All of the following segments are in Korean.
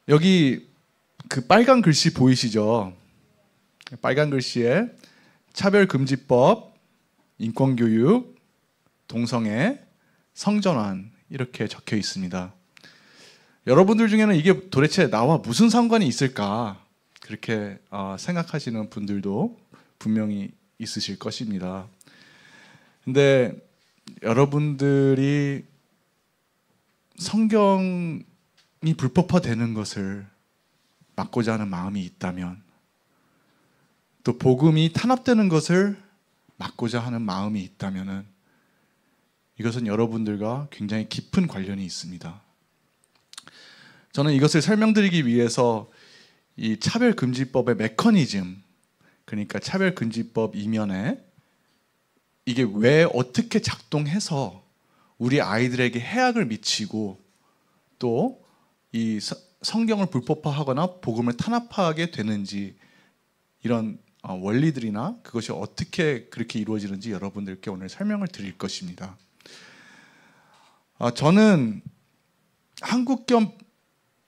여기 그 빨간 글씨 보이시죠? 빨간 글씨에 차별금지법, 인권교육, 동성애, 성전환 이렇게 적혀 있습니다. 여러분들 중에는 이게 도대체 나와 무슨 상관이 있을까 그렇게 생각하시는 분들도 분명히 있으실 것입니다. 근데 여러분들이 성경이 불법화되는 것을 막고자 하는 마음이 있다면, 또 복음이 탄압되는 것을 막고자 하는 마음이 있다면 이것은 여러분들과 굉장히 깊은 관련이 있습니다. 저는 이것을 설명드리기 위해서 이 차별금지법의 메커니즘, 그러니까 차별금지법 이면에 이게 왜 어떻게 작동해서 우리 아이들에게 해악을 미치고 또 이 성경을 불법화하거나 복음을 탄압하게 되는지, 이런 원리들이나 그것이 어떻게 그렇게 이루어지는지 여러분들께 오늘 설명을 드릴 것입니다. 저는 한국 겸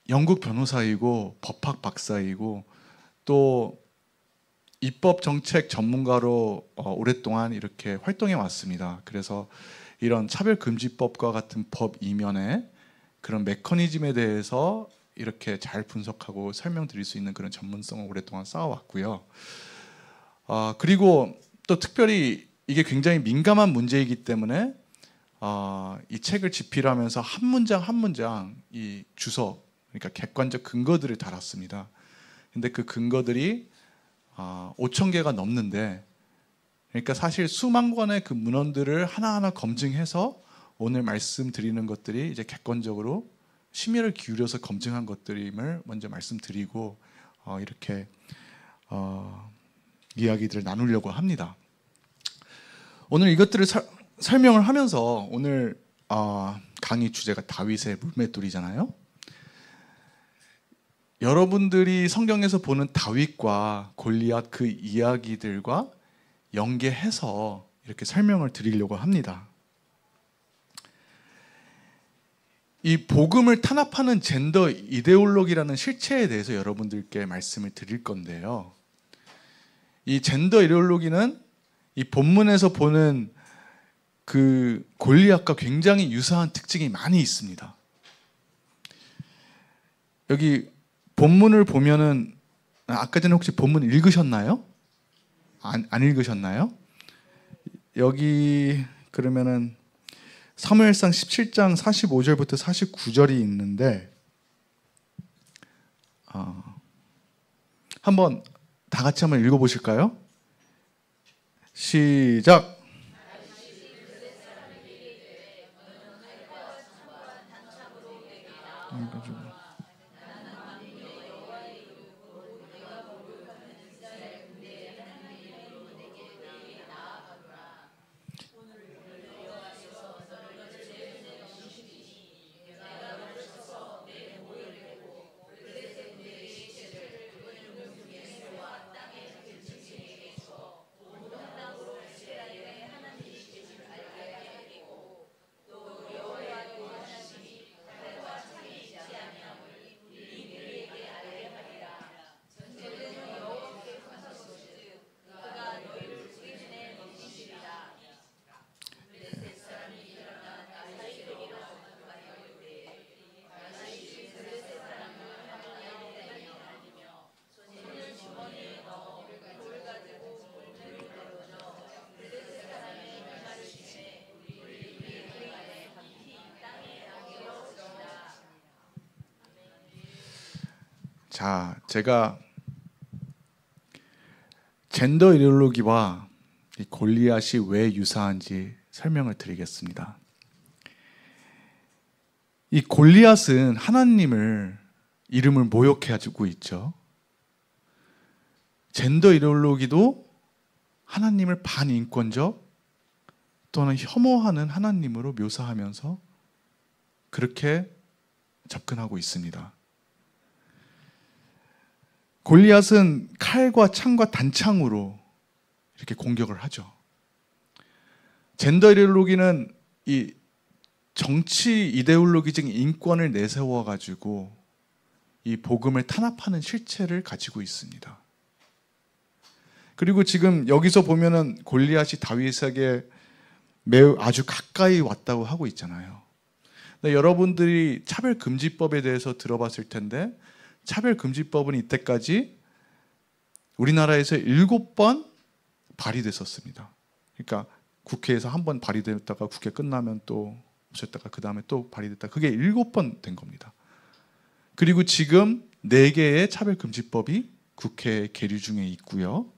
영국 변호사이고 법학 박사이고 또 입법 정책 전문가로 오랫동안 이렇게 활동해 왔습니다. 그래서 이런 차별금지법과 같은 법 이면에 그런 메커니즘에 대해서 이렇게 잘 분석하고 설명드릴 수 있는 그런 전문성을 오랫동안 쌓아왔고요. 그리고 또 특별히 이게 굉장히 민감한 문제이기 때문에 이 책을 집필하면서 한 문장 한 문장 이 주석, 그러니까 객관적 근거들을 달았습니다. 근데 그 근거들이 5,000개가 넘는데, 그러니까 사실 수만 권의 그 문헌들을 하나하나 검증해서 오늘 말씀드리는 것들이 이제 객관적으로 심혈을 기울여서 검증한 것들임을 먼저 말씀드리고 이렇게 이야기들을 나누려고 합니다. 오늘 이것들을 설명을 하면서 오늘 강의 주제가 다윗의 물맷돌이잖아요. 여러분들이 성경에서 보는 다윗과 골리앗 그 이야기들과 연계해서 이렇게 설명을 드리려고 합니다. 이 복음을 탄압하는 젠더 이데올로기라는 실체에 대해서 여러분들께 말씀을 드릴 건데요. 이 젠더 이데올로기는 이 본문에서 보는 그 골리앗과 굉장히 유사한 특징이 많이 있습니다. 여기 본문을 보면은, 아까 전에 혹시 본문 읽으셨나요? 안 읽으셨나요? 여기 그러면은 사무엘상 17장 45절부터 49절이 있는데 한번 다 같이 한번 읽어보실까요? 시작! 자, 제가 젠더 이데올로기와 이 골리앗이 왜 유사한지 설명을 드리겠습니다. 이 골리앗은 하나님을 이름을 모욕해가지고 있죠. 젠더 이데올로기도 하나님을 반인권적 또는 혐오하는 하나님으로 묘사하면서 그렇게 접근하고 있습니다. 골리앗은 칼과 창과 단창으로 이렇게 공격을 하죠. 젠더 이데올로기는 이 정치 이데올로기적인 인권을 내세워 가지고 이 복음을 탄압하는 실체를 가지고 있습니다. 그리고 지금 여기서 보면은 골리앗이 다윗에게 매우 아주 가까이 왔다고 하고 있잖아요. 근데 여러분들이 차별금지법에 대해서 들어봤을 텐데, 차별금지법은 이때까지 우리나라에서 7번 발의됐었습니다. 그러니까 국회에서 한 번 발의됐다가 국회 끝나면 또 없었다가 그 다음에 또 발의됐다. 그게 7번 된 겁니다. 그리고 지금 4개의 차별금지법이 국회에 계류 중에 있고요.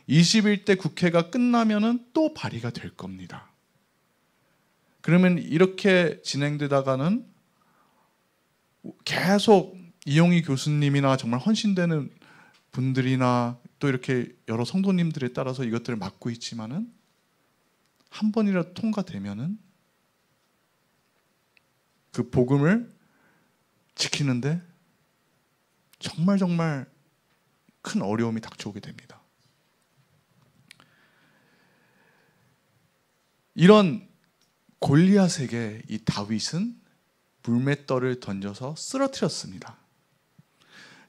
21대 국회가 끝나면은 또 발의가 될 겁니다. 그러면 이렇게 진행되다가는 계속 이용희 교수님이나 정말 헌신되는 분들이나 또 이렇게 여러 성도님들에 따라서 이것들을 맡고 있지만은 한 번이라도 통과되면은 그 복음을 지키는데 정말 큰 어려움이 닥쳐오게 됩니다. 이런 골리앗에게 이 다윗은 물맷돌을 던져서 쓰러뜨렸습니다.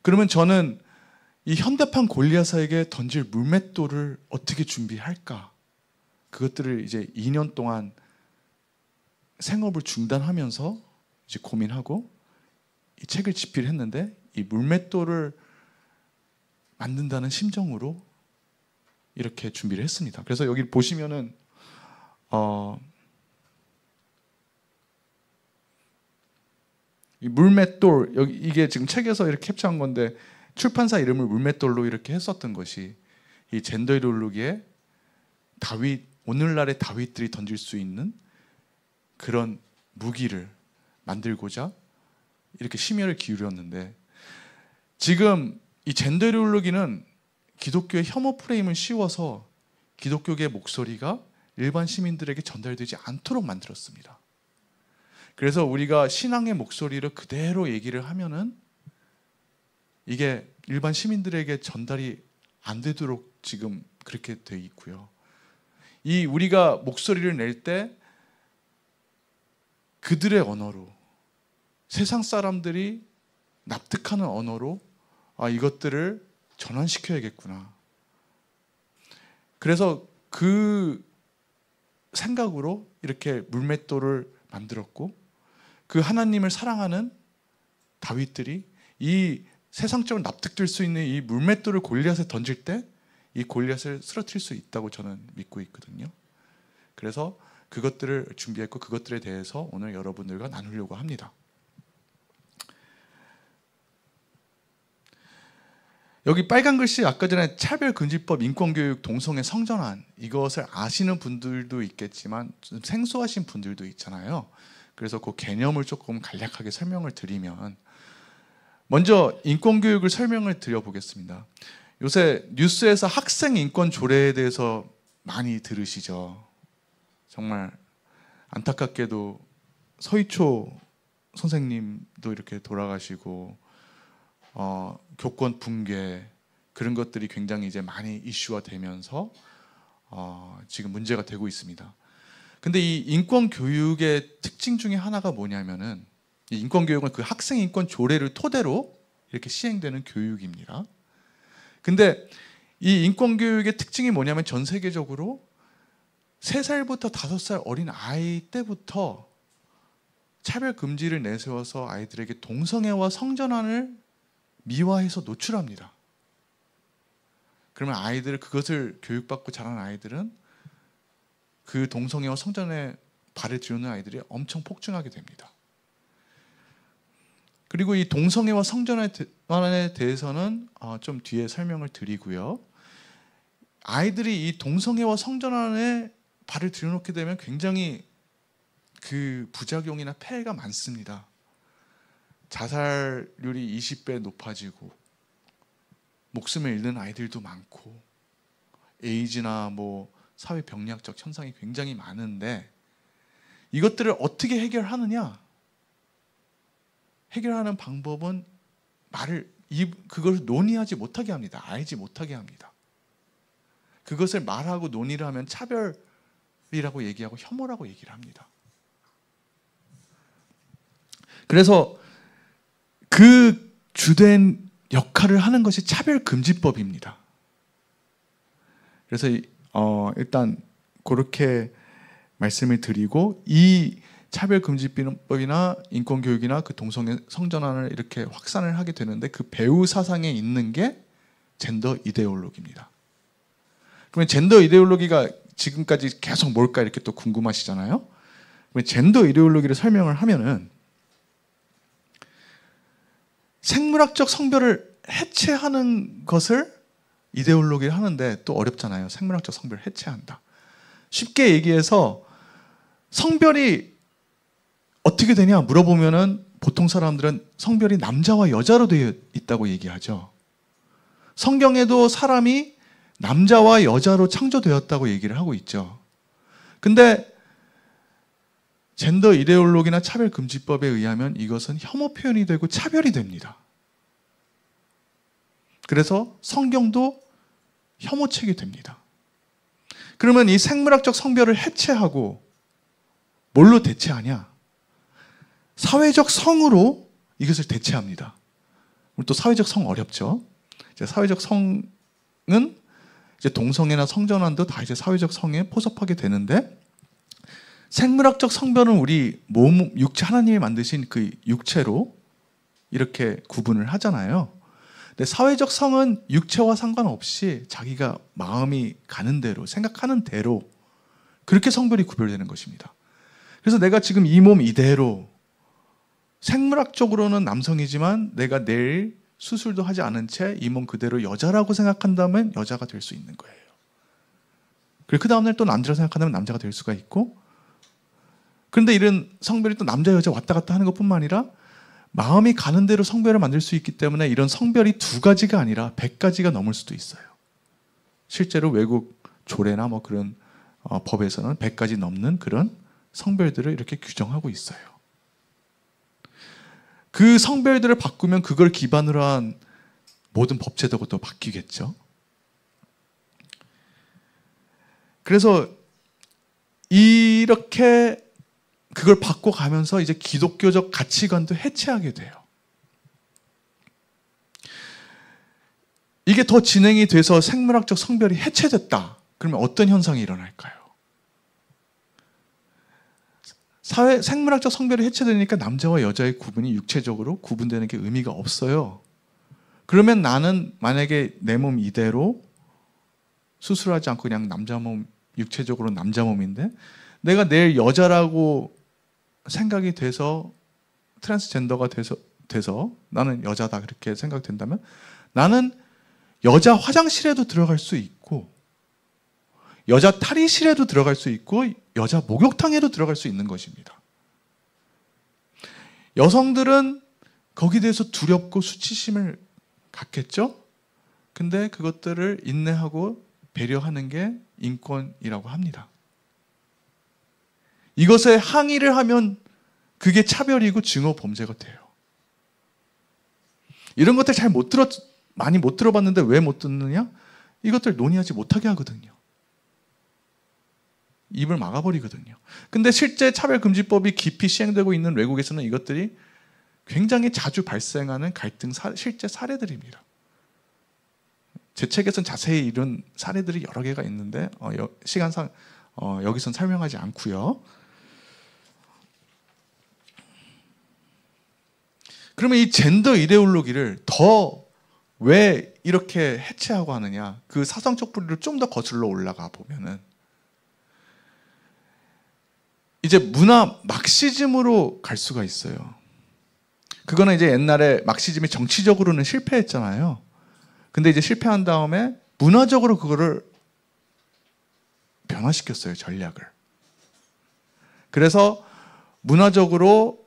그러면 저는 이 현대판 골리앗에게 던질 물맷돌을 어떻게 준비할까? 그것들을 이제 2년 동안 생업을 중단하면서 이제 고민하고 이 책을 집필했는데, 이 물맷돌을 만든다는 심정으로 이렇게 준비를 했습니다. 그래서 여기 보시면은 이 물맷돌, 여기 이게 지금 책에서 이렇게 캡처한 건데, 출판사 이름을 물맷돌로 이렇게 했었던 것이 이 젠더 이데올로기에 다윗, 오늘날의 다윗들이 던질 수 있는 그런 무기를 만들고자 이렇게 심혈을 기울였는데, 지금 이 젠더 이데올로기는 기독교의 혐오 프레임을 씌워서 기독교계의 목소리가 일반 시민들에게 전달되지 않도록 만들었습니다. 그래서 우리가 신앙의 목소리를 그대로 얘기를 하면은 이게 일반 시민들에게 전달이 안 되도록 지금 그렇게 돼 있고요. 이 우리가 목소리를 낼 때 그들의 언어로, 세상 사람들이 납득하는 언어로 이것들을 전환시켜야겠구나. 그래서 그 생각으로 이렇게 물맷돌을 만들었고, 그 하나님을 사랑하는 다윗들이 이 세상적으로 납득될 수 있는 이 물맷돌을 골리앗에 던질 때 이 골리앗을 쓰러뜨릴 수 있다고 저는 믿고 있거든요. 그래서 그것들을 준비했고, 그것들에 대해서 오늘 여러분들과 나누려고 합니다. 여기 빨간 글씨, 아까 전에 차별금지법, 인권교육, 동성애, 성전환, 이것을 아시는 분들도 있겠지만 좀 생소하신 분들도 있잖아요. 그래서 그 개념을 조금 간략하게 설명을 드리면, 먼저 인권교육을 설명을 드려보겠습니다. 요새 뉴스에서 학생 인권 조례에 대해서 많이 들으시죠. 정말 안타깝게도 서희초 선생님도 이렇게 돌아가시고 교권 붕괴, 그런 것들이 굉장히 이제 많이 이슈화 되면서 지금 문제가 되고 있습니다. 근데 이 인권 교육의 특징 중에 하나가 뭐냐면은, 이 인권 교육은 그 학생 인권 조례를 토대로 이렇게 시행되는 교육입니다. 근데 이 인권 교육의 특징이 뭐냐면, 전 세계적으로 3살부터 5살 어린 아이 때부터 차별 금지를 내세워서 아이들에게 동성애와 성전환을 미화해서 노출합니다. 그러면 아이들, 그것을 교육받고 자란 아이들은 그 동성애와 성전에 발을 들여놓는 아이들이 엄청 폭증하게 됩니다. 그리고 이 동성애와 성전환에 대해서는 좀 뒤에 설명을 드리고요. 아이들이 이 동성애와 성전환에 발을 들여놓게 되면 굉장히 그 부작용이나 폐해가 많습니다. 자살률이 20배 높아지고, 목숨을 잃는 아이들도 많고, 에이즈나 사회 병리학적 현상이 굉장히 많은데, 이것들을 어떻게 해결하느냐? 해결하는 방법은 그걸 논의하지 못하게 합니다. 알지 못하게 합니다. 그것을 말하고 논의를 하면 차별이라고 얘기하고 혐오라고 얘기를 합니다. 그래서 그 주된 역할을 하는 것이 차별금지법입니다. 그래서 일단 그렇게 말씀을 드리고, 이 차별금지법이나 인권교육이나 그 동성애 성전환을 이렇게 확산을 하게 되는데 그 배후 사상에 있는 게 젠더 이데올로기입니다. 그러면 젠더 이데올로기가 지금까지 계속 뭘까 이렇게 또 궁금하시잖아요. 그러면 젠더 이데올로기를 설명을 하면은 생물학적 성별을 해체하는 것을 이데올로기를 하는데 또 어렵잖아요. 생물학적 성별을 해체한다. 쉽게 얘기해서 성별이 어떻게 되냐 물어보면은 보통 사람들은 성별이 남자와 여자로 되어 있다고 얘기하죠. 성경에도 사람이 남자와 여자로 창조되었다고 얘기를 하고 있죠. 근데 젠더 이데올로기나 차별금지법에 의하면 이것은 혐오 표현이 되고 차별이 됩니다. 그래서 성경도 혐오책이 됩니다. 그러면 이 생물학적 성별을 해체하고 뭘로 대체하냐? 사회적 성으로 이것을 대체합니다. 또 사회적 성 어렵죠? 이제 사회적 성은 이제 동성애나 성전환도 다 이제 사회적 성에 포섭하게 되는데, 생물학적 성별은 우리 몸, 육체, 하나님이 만드신 그 육체로 이렇게 구분을 하잖아요. 근데 사회적 성은 육체와 상관없이 자기가 마음이 가는 대로, 생각하는 대로 그렇게 성별이 구별되는 것입니다. 그래서 내가 지금 이 몸 이대로 생물학적으로는 남성이지만 내가 내일 수술도 하지 않은 채 이 몸 그대로 여자라고 생각한다면 여자가 될 수 있는 거예요. 그리고 그 다음날 또 남자라고 생각한다면 남자가 될 수가 있고, 그런데 이런 성별이 또 남자 여자 왔다 갔다 하는 것뿐만 아니라 마음이 가는 대로 성별을 만들 수 있기 때문에 이런 성별이 2가지가 아니라 100가지가 넘을 수도 있어요. 실제로 외국 조례나 뭐 그런 법에서는 100가지 넘는 그런 성별들을 이렇게 규정하고 있어요. 그 성별들을 바꾸면 그걸 기반으로 한 모든 법제도가 또 바뀌겠죠. 그래서 이렇게 그걸 바꿔가면서 이제 기독교적 가치관도 해체하게 돼요. 이게 더 진행이 돼서 생물학적 성별이 해체됐다. 그러면 어떤 현상이 일어날까요? 생물학적 성별이 해체되니까 남자와 여자의 구분이 육체적으로 구분되는 게 의미가 없어요. 그러면 나는 만약에 내 몸 이대로 수술하지 않고 그냥 남자 몸, 육체적으로 남자 몸인데 내가 내일 여자라고 생각이 돼서 트랜스젠더가 돼서 나는 여자다 그렇게 생각된다면 나는 여자 화장실에도 들어갈 수 있고 여자 탈의실에도 들어갈 수 있고 여자 목욕탕에도 들어갈 수 있는 것입니다. 여성들은 거기에 대해서 두렵고 수치심을 갖겠죠? 근데 그것들을 인내하고 배려하는 게 인권이라고 합니다. 이것에 항의를 하면 그게 차별이고 증오 범죄가 돼요. 이런 것들 많이 못 들어봤는데 왜 못 듣느냐? 이것들 논의하지 못하게 하거든요. 입을 막아버리거든요. 근데 실제 차별금지법이 깊이 시행되고 있는 외국에서는 이것들이 굉장히 자주 발생하는 갈등 실제 사례들입니다. 제 책에서는 자세히 이런 사례들이 여러 개가 있는데 시간상 여기선 설명하지 않고요. 그러면 이 젠더 이데올로기를 더 왜 이렇게 해체하고 하느냐? 그 사상적 뿌리를 좀 더 거슬러 올라가 보면은 이제 문화 막시즘으로 갈 수가 있어요. 그거는 이제 옛날에 막시즘이 정치적으로는 실패했잖아요. 근데 이제 실패한 다음에 문화적으로 그거를 변화시켰어요, 전략을. 그래서 문화적으로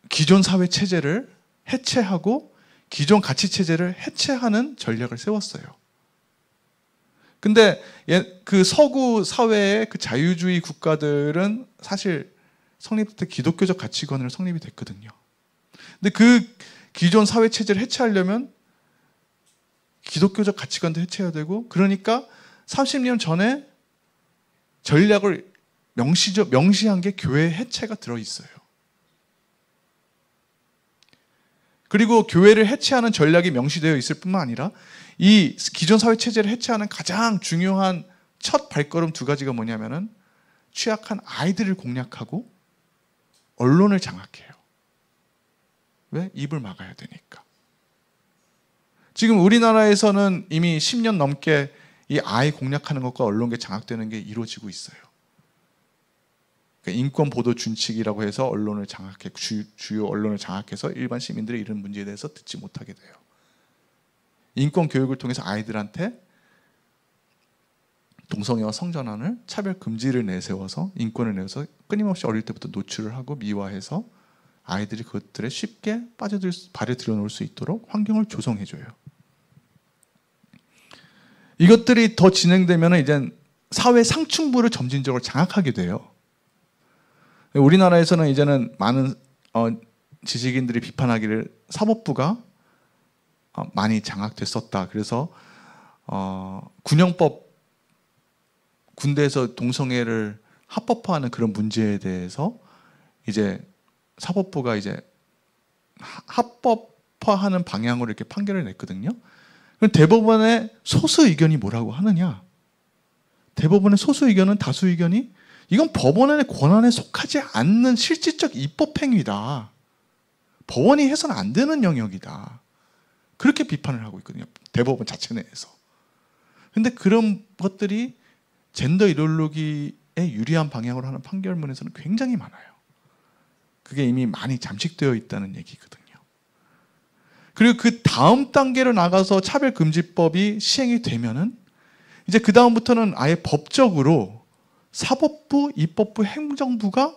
기존 사회 체제를 해체하고 기존 가치 체제를 해체하는 전략을 세웠어요. 근데 그 서구 사회의 그 자유주의 국가들은 사실 성립 때 기독교적 가치관으로 성립이 됐거든요. 근데 그 기존 사회 체제를 해체하려면 기독교적 가치관도 해체해야 되고, 그러니까 30년 전에 전략을 명시한 게 교회 해체가 들어있어요. 그리고 교회를 해체하는 전략이 명시되어 있을 뿐만 아니라 이 기존 사회 체제를 해체하는 가장 중요한 첫 발걸음 두 가지가 뭐냐면은 취약한 아이들을 공략하고 언론을 장악해요. 왜? 입을 막아야 되니까. 지금 우리나라에서는 이미 10년 넘게 이 아이 공략하는 것과 언론계 장악되는 게 이루어지고 있어요. 그러니까 인권 보도 준칙이라고 해서 언론을 장악해 주요 언론을 장악해서 일반 시민들이 이런 문제에 대해서 듣지 못하게 돼요. 인권 교육을 통해서 아이들한테 동성애와 성전환을 차별 금지를 내세워서 인권을 내서 끊임없이 어릴 때부터 노출을 하고 미화해서 아이들이 그것들에 쉽게 발을 들여놓을 수 있도록 환경을 조성해줘요. 이것들이 더 진행되면 이제 사회 상층부를 점진적으로 장악하게 돼요. 우리나라에서는 이제는 많은 지식인들이 비판하기를 사법부가 많이 장악됐었다. 그래서 군형법, 군대에서 동성애를 합법화하는 그런 문제에 대해서 이제 사법부가 이제 합법화하는 방향으로 이렇게 판결을 냈거든요. 그럼 대법원의 소수 의견이 뭐라고 하느냐? 대법원의 소수 의견은 다수 의견이 이건 법원의 권한에 속하지 않는 실질적 입법 행위다. 법원이 해서는 안 되는 영역이다. 그렇게 비판을 하고 있거든요. 대법원 자체 내에서. 근데 그런 것들이 젠더 이데올로기에 유리한 방향으로 하는 판결문에서는 굉장히 많아요. 그게 이미 많이 잠식되어 있다는 얘기거든요. 그리고 그 다음 단계로 나가서 차별금지법이 시행이 되면은 이제 그 다음부터는 아예 법적으로 사법부, 입법부, 행정부가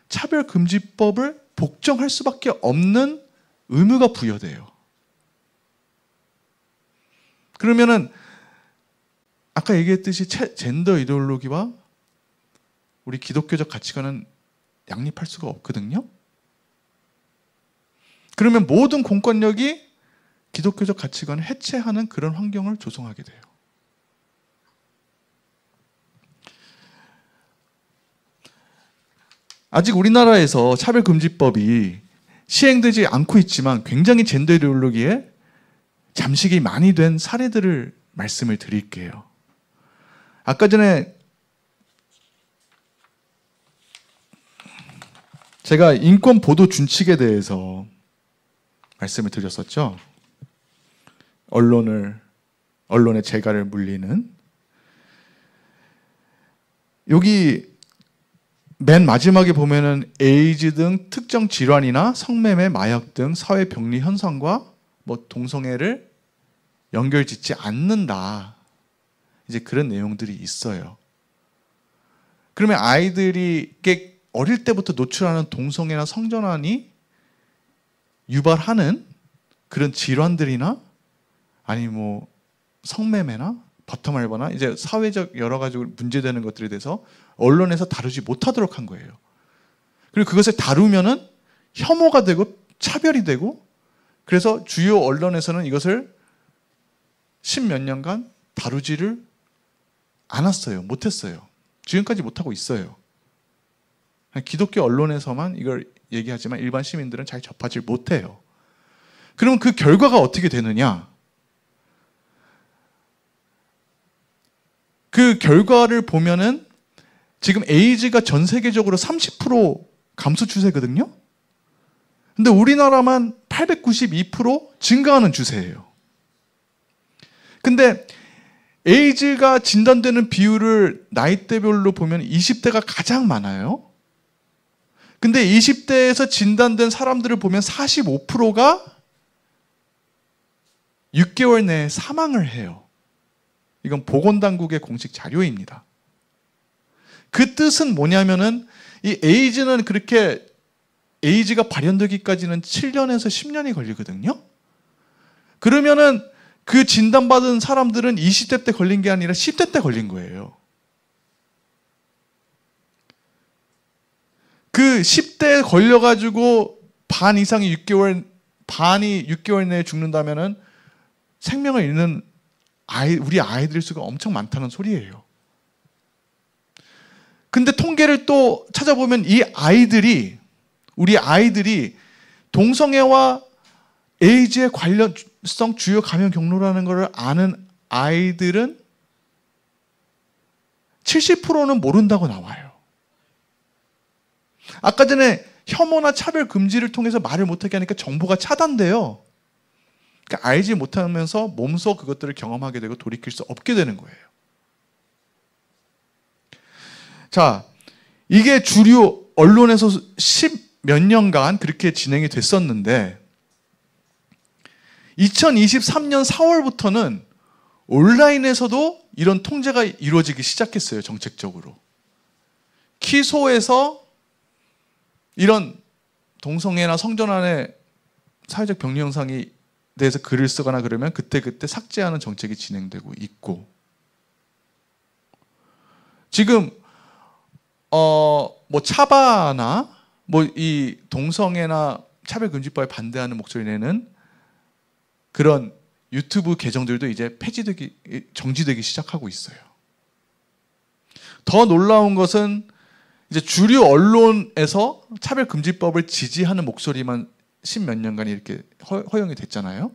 차별금지법을 복정할 수밖에 없는 의무가 부여돼요. 그러면은 아까 얘기했듯이 젠더 이데올로기와 우리 기독교적 가치관은 양립할 수가 없거든요. 그러면 모든 공권력이 기독교적 가치관을 해체하는 그런 환경을 조성하게 돼요. 아직 우리나라에서 차별금지법이 시행되지 않고 있지만 굉장히 젠더 이데올로기에 잠식이 많이 된 사례들을 말씀을 드릴게요. 아까 전에 제가 인권 보도 준칙에 대해서 말씀을 드렸었죠. 언론의 재갈을 물리는. 여기 맨 마지막에 보면은 에이즈 등 특정 질환이나 성매매, 마약 등 사회 병리 현상과 동성애를 연결짓지 않는다. 이제 그런 내용들이 있어요. 그러면 아이들이 어릴 때부터 노출하는 동성애나 성전환이 유발하는 그런 질환들이나 아니 성매매나 바텀알바나 이제 사회적 여러 가지 문제되는 것들에 대해서 언론에서 다루지 못하도록 한 거예요. 그리고 그것을 다루면은 혐오가 되고 차별이 되고 그래서 주요 언론에서는 이것을 10몇 년간 다루지를 않았어요. 못했어요. 지금까지 못하고 있어요. 기독교 언론에서만 이걸 얘기하지만 일반 시민들은 잘 접하지 못해요. 그러면 그 결과가 어떻게 되느냐? 그 결과를 보면은 지금 에이즈가 전 세계적으로 30% 감소 추세거든요. 근데 우리나라만 892% 증가하는 추세예요. 근데 에이즈가 진단되는 비율을 나이대별로 보면 20대가 가장 많아요. 근데 20대에서 진단된 사람들을 보면 45%가 6개월 내에 사망을 해요. 이건 보건당국의 공식 자료입니다. 그 뜻은 뭐냐면은 이 에이즈는 그렇게 에이즈가 발현되기까지는 7년에서 10년이 걸리거든요. 그러면은 그 진단받은 사람들은 20대 때 걸린 게 아니라 10대 때 걸린 거예요. 그 10대에 걸려가지고 반이 6개월 내에 죽는다면은 생명을 잃는 우리 아이들 수가 엄청 많다는 소리예요. 근데 통계를 또 찾아보면 우리 아이들이 동성애와 에이즈의 관련성 주요 감염 경로라는 것을 아는 아이들은 70%는 모른다고 나와요. 아까 전에 혐오나 차별 금지를 통해서 말을 못하게 하니까 정보가 차단돼요. 그러니까 알지 못하면서 몸소 그것들을 경험하게 되고 돌이킬 수 없게 되는 거예요. 자, 이게 주류 언론에서 10몇 년간 그렇게 진행이 됐었는데 2023년 4월부터는 온라인에서도 이런 통제가 이루어지기 시작했어요. 정책적으로. 키소에서 이런 동성애나 성전환의 사회적 병리 현상에 대해서 글을 쓰거나 그러면 그때그때 삭제하는 정책이 진행되고 있고, 지금 뭐 차바나 뭐 이 동성애나 차별금지법에 반대하는 목소리 내는 그런 유튜브 계정들도 이제 정지되기 시작하고 있어요. 더 놀라운 것은 이제 주류 언론에서 차별금지법을 지지하는 목소리만 10몇 년간 이렇게 허용이 됐잖아요.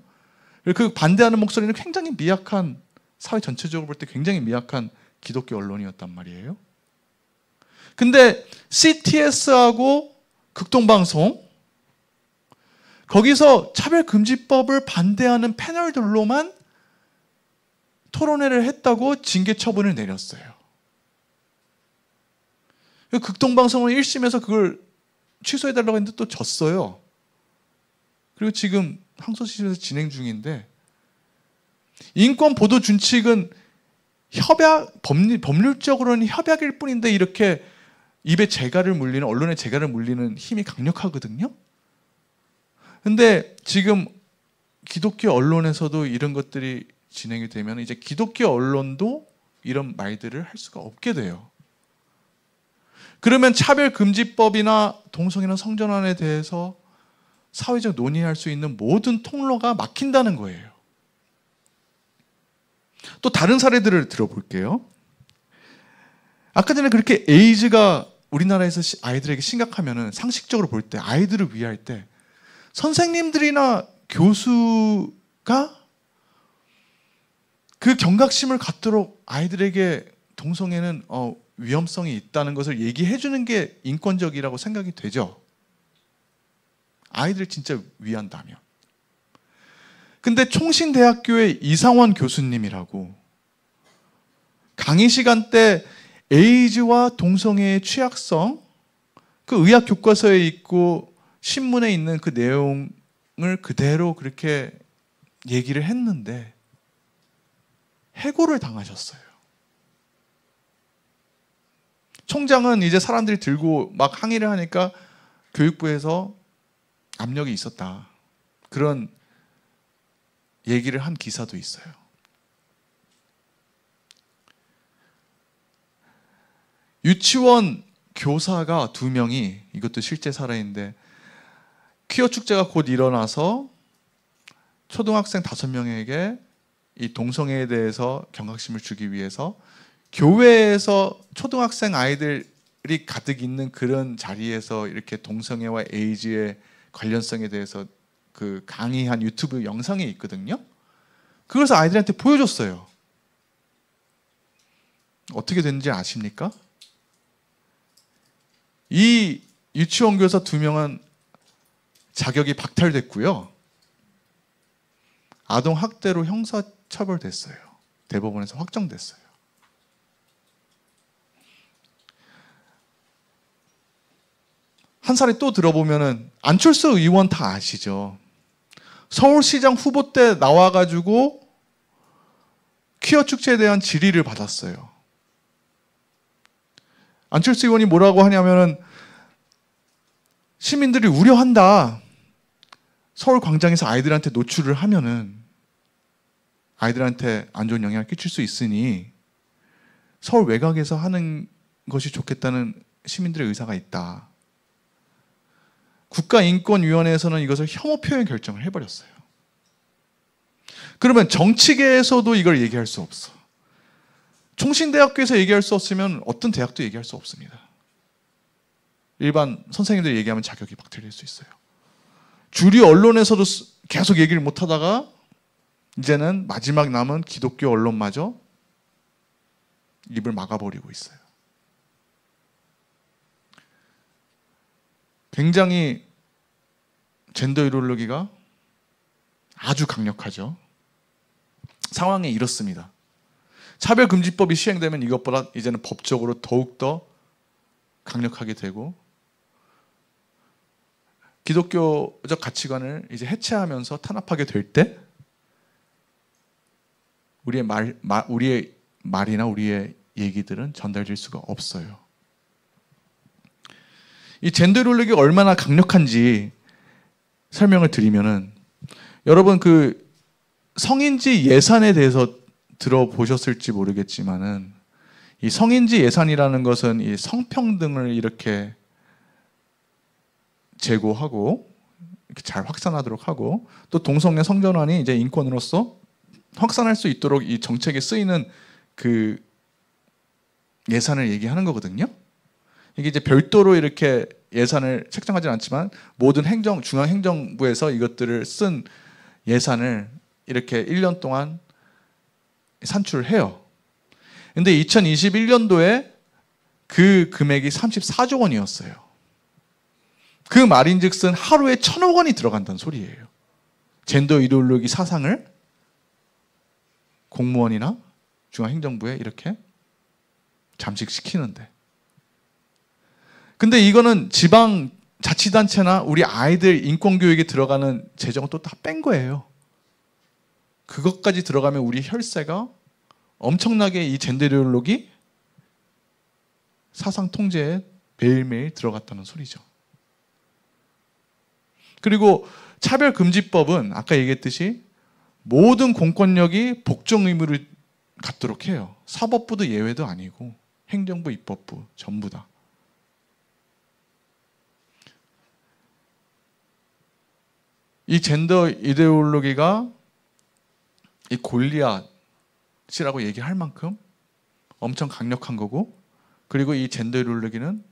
그 반대하는 목소리는 굉장히 미약한, 사회 전체적으로 볼 때 굉장히 미약한 기독교 언론이었단 말이에요. 근데 CTS하고 극동방송, 거기서 차별금지법을 반대하는 패널들로만 토론회를 했다고 징계 처분을 내렸어요. 극동방송은 1심에서 그걸 취소해달라고 했는데 또 졌어요. 그리고 지금 항소심에서 진행 중인데, 인권보도준칙은 법률적으로는 협약일 뿐인데 이렇게 입에 재갈을 물리는, 언론에 재갈을 물리는 힘이 강력하거든요. 근데 지금 기독교 언론에서도 이런 것들이 진행이 되면 이제 기독교 언론도 이런 말들을 할 수가 없게 돼요. 그러면 차별금지법이나 동성애나 성전환에 대해서 사회적 논의할 수 있는 모든 통로가 막힌다는 거예요. 또 다른 사례들을 들어볼게요. 아까 전에 그렇게 에이즈가 우리나라에서 아이들에게 심각하면은 상식적으로 볼 때, 아이들을 위할 때 선생님들이나 교수가 그 경각심을 갖도록 아이들에게 동성애는 위험성이 있다는 것을 얘기해 주는 게 인권적이라고 생각이 되죠. 아이들을 진짜 위한다면. 근데 총신대학교의 이상원 교수님이라고 강의 시간 때 에이즈와 동성애의 취약성, 그 의학 교과서에 있고 신문에 있는 그 내용을 그대로 그렇게 얘기를 했는데 해고를 당하셨어요. 총장은 이제 사람들이 들고 막 항의를 하니까 교육부에서 압력이 있었다, 그런 얘기를 한 기사도 있어요. 유치원 교사가 2명이, 이것도 실제 사례인데, 퀴어 축제가 곧 일어나서 초등학생 5명에게 이 동성애에 대해서 경각심을 주기 위해서 교회에서 초등학생 아이들이 가득 있는 그런 자리에서 이렇게 동성애와 에이즈의 관련성에 대해서 그 강의한 유튜브 영상이 있거든요. 그것을 아이들한테 보여줬어요. 어떻게 됐는지 아십니까? 이 유치원 교사 2명은 자격이 박탈됐고요. 아동 학대로 형사처벌됐어요. 대법원에서 확정됐어요. 한 사례 또 들어보면은, 안철수 의원 다 아시죠? 서울시장 후보 때 나와가지고 퀴어 축제에 대한 질의를 받았어요. 안철수 의원이 뭐라고 하냐면은, 시민들이 우려한다. 서울 광장에서 아이들한테 노출을 하면은 아이들한테 안 좋은 영향을 끼칠 수 있으니 서울 외곽에서 하는 것이 좋겠다는 시민들의 의사가 있다. 국가인권위원회에서는 이것을 혐오 표현 결정을 해버렸어요. 그러면 정치계에서도 이걸 얘기할 수 없어. 총신대학교에서 얘기할 수 없으면 어떤 대학도 얘기할 수 없습니다. 일반 선생님들 얘기하면 자격이 박탈될 수 있어요. 주류 언론에서도 계속 얘기를 못 하다가 이제는 마지막 남은 기독교 언론마저 입을 막아버리고 있어요. 굉장히 젠더 이데올로기가 아주 강력하죠. 상황이 이렇습니다. 차별금지법이 시행되면 이것보다 이제는 법적으로 더욱더 강력하게 되고, 기독교적 가치관을 이제 해체하면서 탄압하게 될 때 우리의 말이나 우리의 얘기들은 전달될 수가 없어요. 이 젠더 이데올로기가 얼마나 강력한지 설명을 드리면은, 여러분 그 성인지 예산에 대해서 들어보셨을지 모르겠지만은, 이 성인지 예산이라는 것은 이 성평등을 이렇게 제고하고 이렇게 잘 확산하도록 하고, 또 동성애 성전환이 이제 인권으로서 확산할 수 있도록 이 정책에 쓰이는 그 예산을 얘기하는 거거든요. 이게 이제 별도로 이렇게 예산을 책정하지는 않지만 모든 중앙행정부에서 이것들을 쓴 예산을 이렇게 1년 동안 산출해요. 근데 2021년도에 그 금액이 34조 원이었어요. 그 말인즉슨 하루에 1,000억 원이 들어간다는 소리예요. 젠더 이데올로기 사상을 공무원이나 중앙행정부에 이렇게 잠식시키는데. 근데 이거는 지방 자치단체나 우리 아이들 인권교육에 들어가는 재정을 또 다 뺀 거예요. 그것까지 들어가면 우리 혈세가 엄청나게 이 젠더 이데올로기 사상 통제에 매일매일 들어갔다는 소리죠. 그리고 차별금지법은 아까 얘기했듯이 모든 공권력이 복종 의무를 갖도록 해요. 사법부도 예외도 아니고 행정부, 입법부 전부 다. 이 젠더 이데올로기가 이 골리앗이라고 얘기할 만큼 엄청 강력한 거고, 그리고 이 젠더 이데올로기는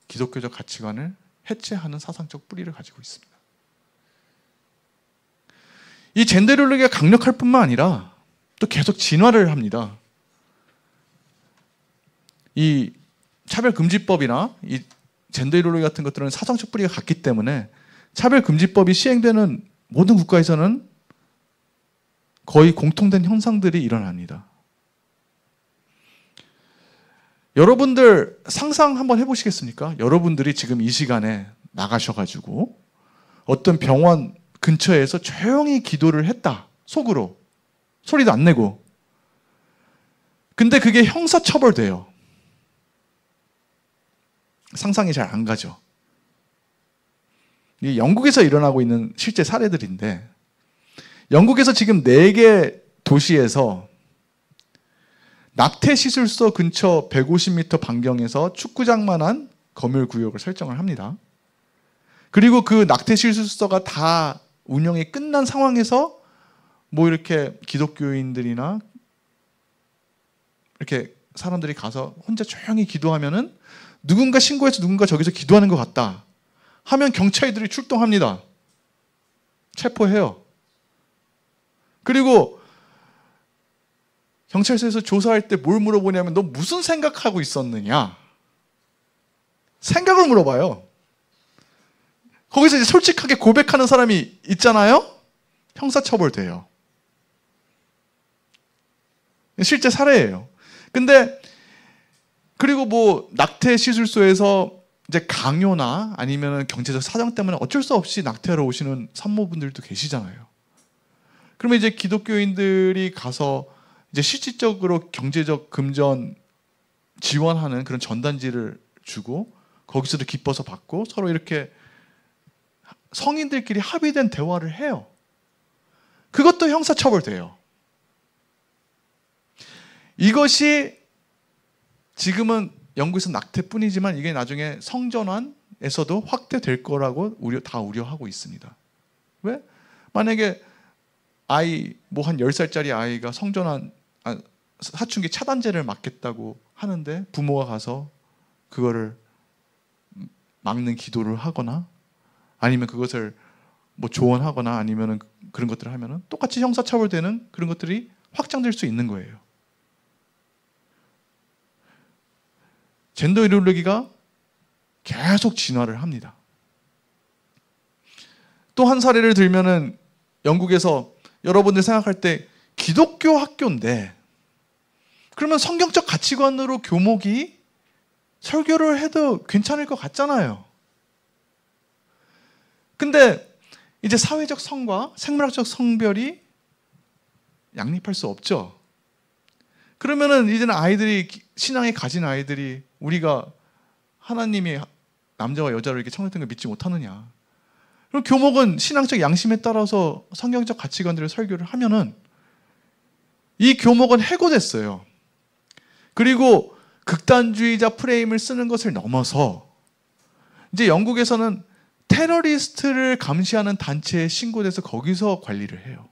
기독교적 가치관을 해체하는 사상적 뿌리를 가지고 있습니다. 이 젠더 이데올로기가 강력할 뿐만 아니라 또 계속 진화를 합니다. 이 차별금지법이나 이 젠더 이데올로기 같은 것들은 사상적 뿌리가 같기 때문에 차별금지법이 시행되는 모든 국가에서는 거의 공통된 현상들이 일어납니다. 여러분들 상상 한번 해보시겠습니까? 여러분들이 지금 이 시간에 나가셔가지고 어떤 병원 근처에서 조용히 기도를 했다. 속으로. 소리도 안 내고. 근데 그게 형사처벌돼요. 상상이 잘 안 가죠. 이게 영국에서 일어나고 있는 실제 사례들인데, 영국에서 지금 4개 도시에서 낙태시술소 근처 150m 반경에서 축구장만한 검열구역을 설정을 합니다. 그리고 그 낙태시술소가 다 운영이 끝난 상황에서 뭐 이렇게 기독교인들이나 이렇게 사람들이 가서 혼자 조용히 기도하면은 누군가 신고해서 누군가 저기서 기도하는 것 같다 하면 경찰들이 출동합니다. 체포해요. 그리고 경찰서에서 조사할 때 뭘 물어보냐면 너 무슨 생각하고 있었느냐? 생각을 물어봐요. 거기서 이제 솔직하게 고백하는 사람이 있잖아요? 형사처벌돼요. 실제 사례예요. 근데 그리고 뭐 낙태 시술소에서 이제 강요나 아니면 경제적 사정 때문에 어쩔 수 없이 낙태하러 오시는 산모분들도 계시잖아요. 그러면 이제 기독교인들이 가서 이제 실질적으로 경제적 금전 지원하는 그런 전단지를 주고 거기서도 기뻐서 받고 서로 이렇게 성인들끼리 합의된 대화를 해요. 그것도 형사처벌돼요. 이것이 지금은 영국에서 낙태뿐이지만 이게 나중에 성전환에서도 확대될 거라고 다 우려하고 있습니다. 왜? 만약에 뭐 한 10살짜리 아이가 사춘기 차단제를 맞겠다고 하는데 부모가 가서 그거를 막는 기도를 하거나 아니면 그것을 뭐 조언하거나 아니면은 그런 것들을 하면은 똑같이 형사처벌되는 그런 것들이 확장될 수 있는 거예요. 젠더 이데올로기가 계속 진화를 합니다. 또 한 사례를 들면은 영국에서 여러분들 생각할 때 기독교 학교인데 그러면 성경적 가치관으로 교목이 설교를 해도 괜찮을 것 같잖아요. 근데 이제 사회적 성과 생물학적 성별이 양립할 수 없죠. 그러면은 이제는 아이들이 신앙에 가진 아이들이 우리가 하나님이 남자와 여자를 이렇게 창조했던 걸 믿지 못하느냐. 그럼 교목은 신앙적 양심에 따라서 성경적 가치관들을 설교를 하면은 이 교목은 해고됐어요. 그리고 극단주의자 프레임을 쓰는 것을 넘어서 이제 영국에서는 테러리스트를 감시하는 단체에 신고돼서 거기서 관리를 해요.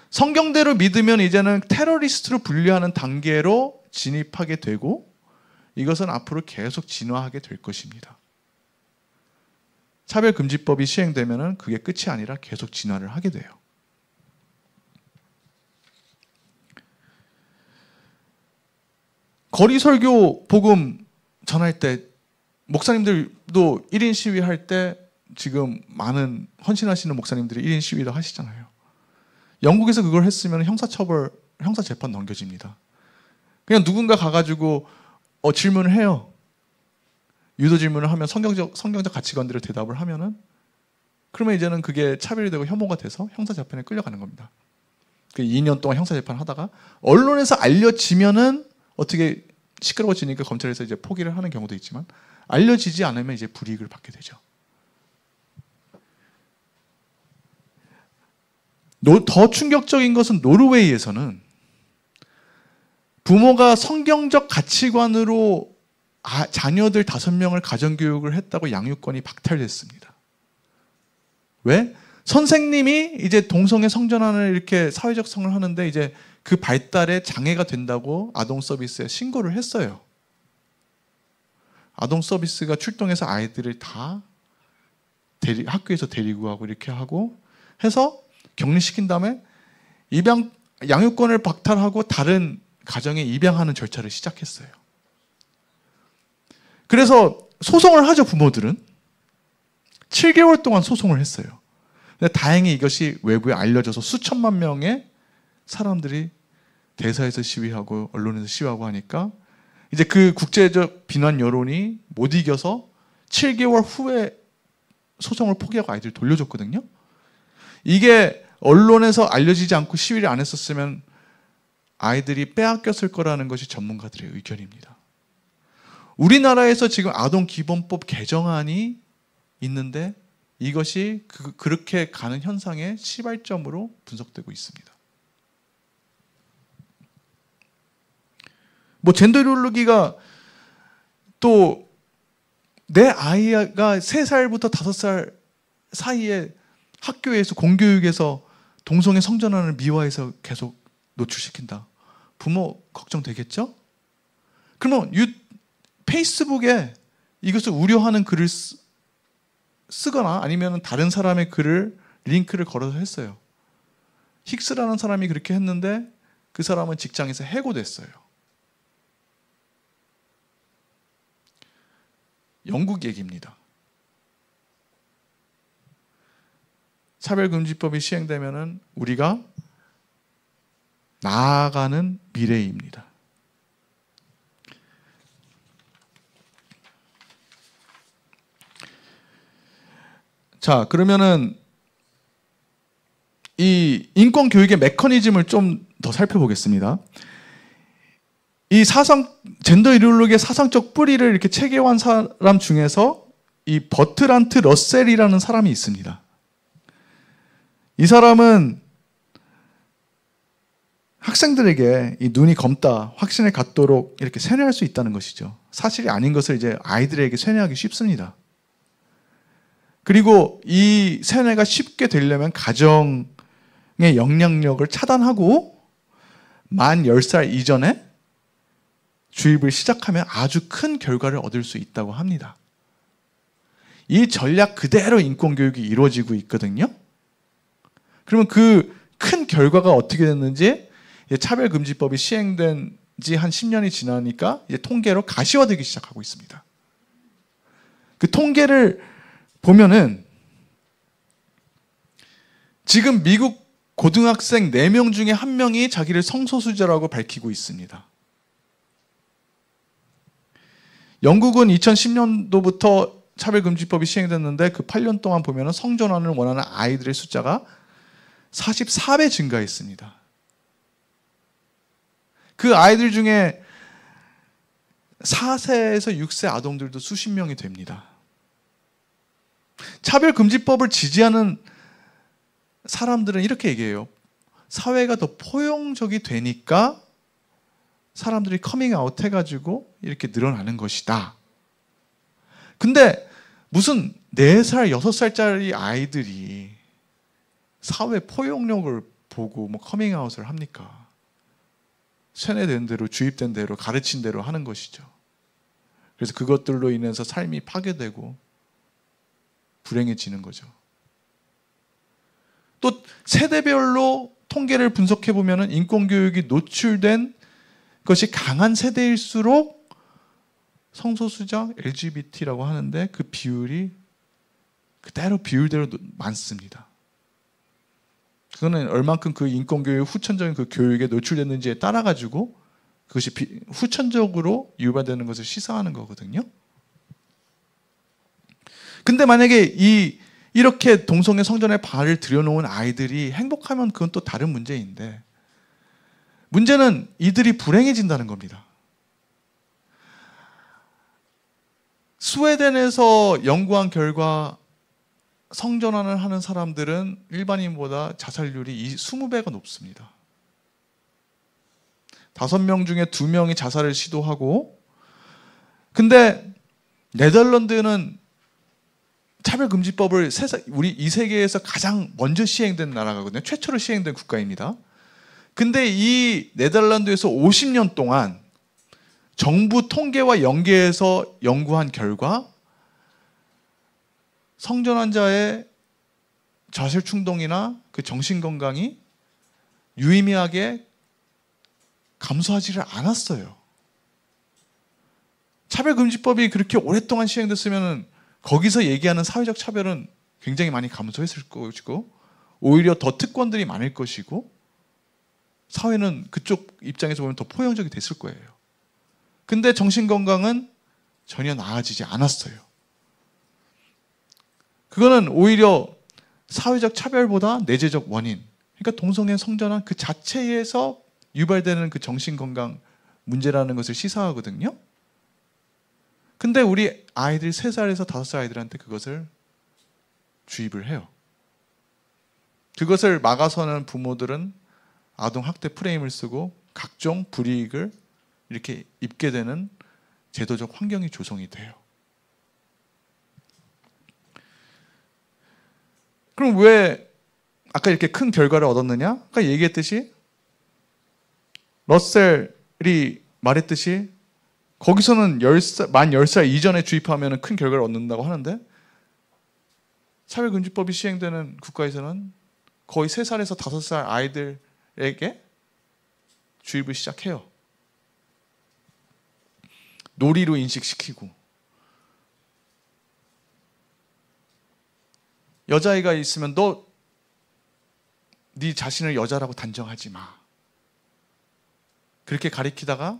성경대로 믿으면 이제는 테러리스트로 분류하는 단계로 진입하게 되고 이것은 앞으로 계속 진화하게 될 것입니다. 차별금지법이 시행되면 그게 끝이 아니라 계속 진화를 하게 돼요. 거리설교 복음 전할 때 목사님들도 1인 시위할 때 지금 많은 헌신하시는 목사님들이 1인 시위도 하시잖아요. 영국에서 그걸 했으면 형사처벌, 형사재판 넘겨집니다. 그냥 누군가 가가지고 질문을 해요. 유도 질문을 하면 성경적 가치관들을 대답을 하면은 그러면 이제는 그게 차별이 되고 혐오가 돼서 형사재판에 끌려가는 겁니다. 그 2년 동안 형사재판을 하다가 언론에서 알려지면은 어떻게 시끄러워지니까 검찰에서 이제 포기를 하는 경우도 있지만 알려지지 않으면 이제 불이익을 받게 되죠. 더 충격적인 것은 노르웨이에서는 부모가 성경적 가치관으로 자녀들 5명을 가정교육을 했다고 양육권이 박탈됐습니다. 왜? 선생님이 이제 동성애 성전환을 이렇게 사회적 성을 하는데 이제 그 발달에 장애가 된다고 아동 서비스에 신고를 했어요. 아동 서비스가 출동해서 아이들을 다 학교에서 데리고 가고 이렇게 하고 해서 격리시킨 다음에 양육권을 박탈하고 다른 가정에 입양하는 절차를 시작했어요. 그래서 소송을 하죠, 부모들은. 7개월 동안 소송을 했어요. 근데 다행히 이것이 외부에 알려져서 수천만 명의 사람들이 대사에서 시위하고 언론에서 시위하고 하니까 이제 그 국제적 비난 여론이 못 이겨서 7개월 후에 소송을 포기하고 아이들 돌려줬거든요. 이게 언론에서 알려지지 않고 시위를 안 했었으면 아이들이 빼앗겼을 거라는 것이 전문가들의 의견입니다. 우리나라에서 지금 아동기본법 개정안이 있는데 이것이 그렇게 가는 현상의 시발점으로 분석되고 있습니다. 뭐 젠더 이데올로기가 또 내 아이가 3살부터 5살 사이에 학교에서 공교육에서 동성애 성전환을 미화해서 계속 노출시킨다. 부모 걱정되겠죠? 그러면 페이스북에 이것을 우려하는 글을 쓰거나 아니면 다른 사람의 글을 링크를 걸어서 했어요. 힉스라는 사람이 그렇게 했는데 그 사람은 직장에서 해고됐어요. 영국 얘기입니다. 차별금지법이 시행되면은 우리가 나아가는 미래입니다. 자, 그러면은 이 인권 교육의 메커니즘을 좀 더 살펴보겠습니다. 이 젠더 이데올로기의 사상적 뿌리를 이렇게 체계화한 사람 중에서 이 버트란트 러셀이라는 사람이 있습니다. 이 사람은 학생들에게 이 눈이 검다, 확신을 갖도록 이렇게 세뇌할 수 있다는 것이죠. 사실이 아닌 것을 이제 아이들에게 세뇌하기 쉽습니다. 그리고 이 세뇌가 쉽게 되려면 가정의 영향력을 차단하고 만 10살 이전에 주입을 시작하면 아주 큰 결과를 얻을 수 있다고 합니다. 이 전략 그대로 인권교육이 이루어지고 있거든요. 그러면 그 큰 결과가 어떻게 됐는지, 차별금지법이 시행된 지 한 10년이 지나니까 이제 통계로 가시화되기 시작하고 있습니다. 그 통계를 보면은 지금 미국 고등학생 4명 중에 1명이 자기를 성소수자라고 밝히고 있습니다. 영국은 2010년도부터 차별금지법이 시행됐는데 그 8년 동안 보면 성전환을 원하는 아이들의 숫자가 44배 증가했습니다. 그 아이들 중에 4세에서 6세 아동들도 수십 명이 됩니다. 차별금지법을 지지하는 사람들은 이렇게 얘기해요. 사회가 더 포용적이 되니까 사람들이 커밍아웃 해가지고 이렇게 늘어나는 것이다. 근데 무슨 4살, 6살짜리 아이들이 사회 포용력을 보고 뭐 커밍아웃을 합니까? 세뇌된 대로, 주입된 대로, 가르친 대로 하는 것이죠. 그래서 그것들로 인해서 삶이 파괴되고 불행해지는 거죠. 또 세대별로 통계를 분석해 보면 인권교육이 노출된 것이 강한 세대일수록 성소수자, LGBT라고 하는데 그 비율이 그대로 비율대로 많습니다. 그거는 얼만큼 그 인권교육, 후천적인 그 교육에 노출됐는지에 따라 가지고 그것이 후천적으로 유발되는 것을 시사하는 거거든요. 근데 만약에 이렇게 동성애 성전에 발을 들여놓은 아이들이 행복하면 그건 또 다른 문제인데, 문제는 이들이 불행해진다는 겁니다. 스웨덴에서 연구한 결과 성전환을 하는 사람들은 일반인보다 자살률이 20배가 높습니다. 5명 중에 2명이 자살을 시도하고, 근데 네덜란드는 차별금지법을 우리 이 세계에서 가장 먼저 시행된 나라거든요. 최초로 시행된 국가입니다. 근데 이 네덜란드에서 50년 동안 정부 통계와 연계해서 연구한 결과 성전환자의 자살 충동이나 그 정신 건강이 유의미하게 감소하지를 않았어요. 차별금지법이 그렇게 오랫동안 시행됐으면 거기서 얘기하는 사회적 차별은 굉장히 많이 감소했을 것이고, 오히려 더 특권들이 많을 것이고, 사회는 그쪽 입장에서 보면 더 포용적이 됐을 거예요. 근데 정신건강은 전혀 나아지지 않았어요. 그거는 오히려 사회적 차별보다 내재적 원인, 그러니까 동성애 성전환 그 자체에서 유발되는 그 정신건강 문제라는 것을 시사하거든요. 근데 우리 아이들 3살에서 5살 아이들한테 그것을 주입을 해요. 그것을 막아서는 부모들은 아동학대 프레임을 쓰고 각종 불이익을 이렇게 입게 되는 제도적 환경이 조성이 돼요. 그럼 왜 아까 이렇게 큰 결과를 얻었느냐? 아까 얘기했듯이 러셀이 말했듯이 거기서는 만 10살 이전에 주입하면 큰 결과를 얻는다고 하는데, 차별금지법이 시행되는 국가에서는 거의 3살에서 5살 아이들에게 주입을 시작해요. 놀이로 인식시키고, 여자아이가 있으면 너 네 자신을 여자라고 단정하지 마. 그렇게 가리키다가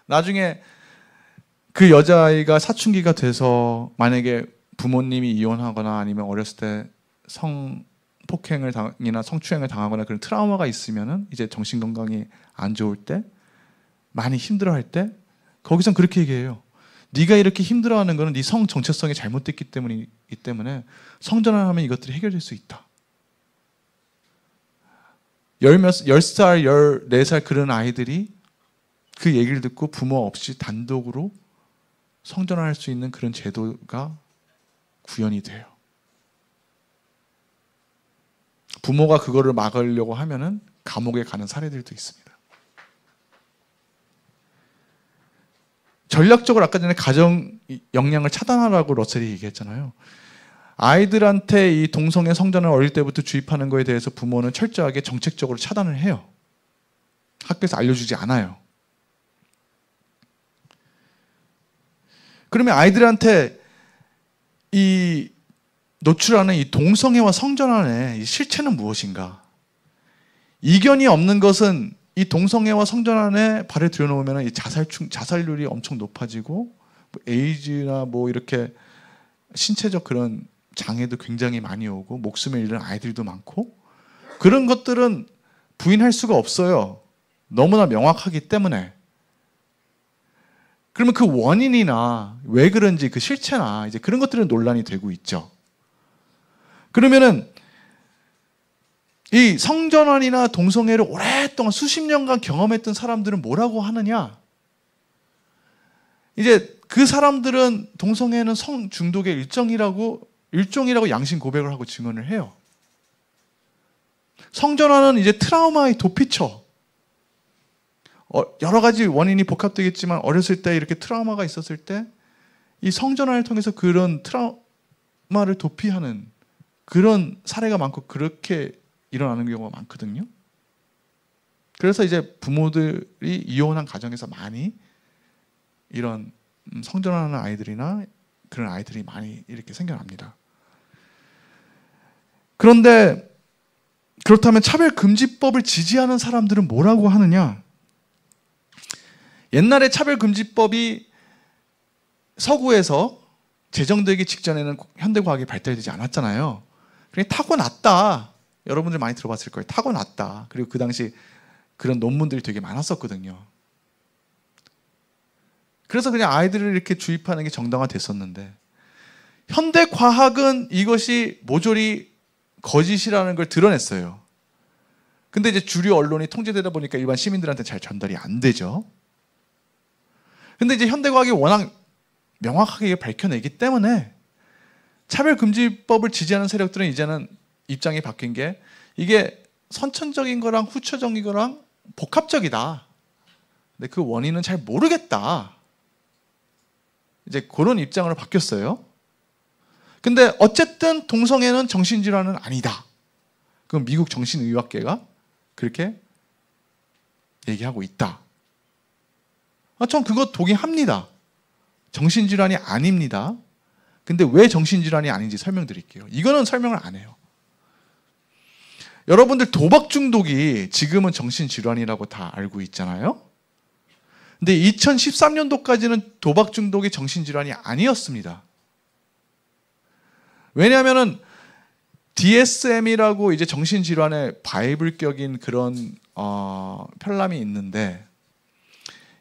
나중에 그 여자아이가 사춘기가 돼서 만약에 부모님이 이혼하거나 아니면 어렸을 때 성폭행이나 성추행을 당하거나 그런 트라우마가 있으면은 이제 정신건강이 안 좋을 때, 많이 힘들어할 때, 거기선 그렇게 얘기해요. 네가 이렇게 힘들어하는 거는 네 성 정체성이 잘못됐기 때문이기 때문에 성전환하면 이것들이 해결될 수 있다. 10살, 14살 그런 아이들이 그 얘기를 듣고 부모 없이 단독으로 성전환할 수 있는 그런 제도가 구현이 돼요. 부모가 그거를 막으려고 하면은 감옥에 가는 사례들도 있습니다. 전략적으로 아까 전에 가정 역량을 차단하라고 러셀이 얘기했잖아요. 아이들한테 이 동성애 성전을 어릴 때부터 주입하는 거에 대해서 부모는 철저하게 정책적으로 차단을 해요. 학교에서 알려주지 않아요. 그러면 아이들한테 이 노출하는 이 동성애와 성전환의 이 실체는 무엇인가? 이견이 없는 것은 이 동성애와 성전환에 발을 들여놓으면 이 자살률이 엄청 높아지고 에이즈나 뭐 이렇게 신체적 그런 장애도 굉장히 많이 오고 목숨을 잃는 아이들도 많고 그런 것들은 부인할 수가 없어요. 너무나 명확하기 때문에. 그러면 그 원인이나 왜 그런지 그 실체나 이제 그런 것들은 논란이 되고 있죠. 그러면은 이 성전환이나 동성애를 오랫동안 수십 년간 경험했던 사람들은 뭐라고 하느냐? 이제 그 사람들은 동성애는 성 중독의 일종이라고 양심 고백을 하고 증언을 해요. 성전환은 이제 트라우마의 도피처. 여러 가지 원인이 복합되겠지만 어렸을 때 이렇게 트라우마가 있었을 때 이 성전환을 통해서 그런 트라우마를 도피하는 그런 사례가 많고 그렇게 일어나는 경우가 많거든요. 그래서 이제 부모들이 이혼한 가정에서 많이 이런 성전환하는 아이들이나 그런 아이들이 많이 이렇게 생겨납니다. 그런데 그렇다면 차별금지법을 지지하는 사람들은 뭐라고 하느냐? 옛날에 차별금지법이 서구에서 제정되기 직전에는 현대과학이 발달되지 않았잖아요. 그냥 타고났다. 여러분들 많이 들어봤을 거예요. 타고났다. 그리고 그 당시 그런 논문들이 되게 많았었거든요. 그래서 그냥 아이들을 이렇게 주입하는 게 정당화됐었는데 현대과학은 이것이 모조리 거짓이라는 걸 드러냈어요. 근데 이제 주류 언론이 통제되다 보니까 일반 시민들한테 잘 전달이 안 되죠. 근데 이제 현대과학이 워낙 명확하게 밝혀내기 때문에 차별금지법을 지지하는 세력들은 이제는 입장이 바뀐 게 이게 선천적인 거랑 후천적인 거랑 복합적이다. 근데 그 원인은 잘 모르겠다. 이제 그런 입장으로 바뀌었어요. 근데 어쨌든 동성애는 정신질환은 아니다. 그건 미국 정신의학계가 그렇게 얘기하고 있다. 전 그거 동의합니다. 정신질환이 아닙니다. 근데 왜 정신질환이 아닌지 설명드릴게요. 이거는 설명을 안 해요. 여러분들 도박 중독이 지금은 정신질환이라고 다 알고 있잖아요. 근데 2013년도까지는 도박 중독이 정신질환이 아니었습니다. 왜냐하면은 DSM이라고 이제 정신질환의 바이블격인 그런 편람이 있는데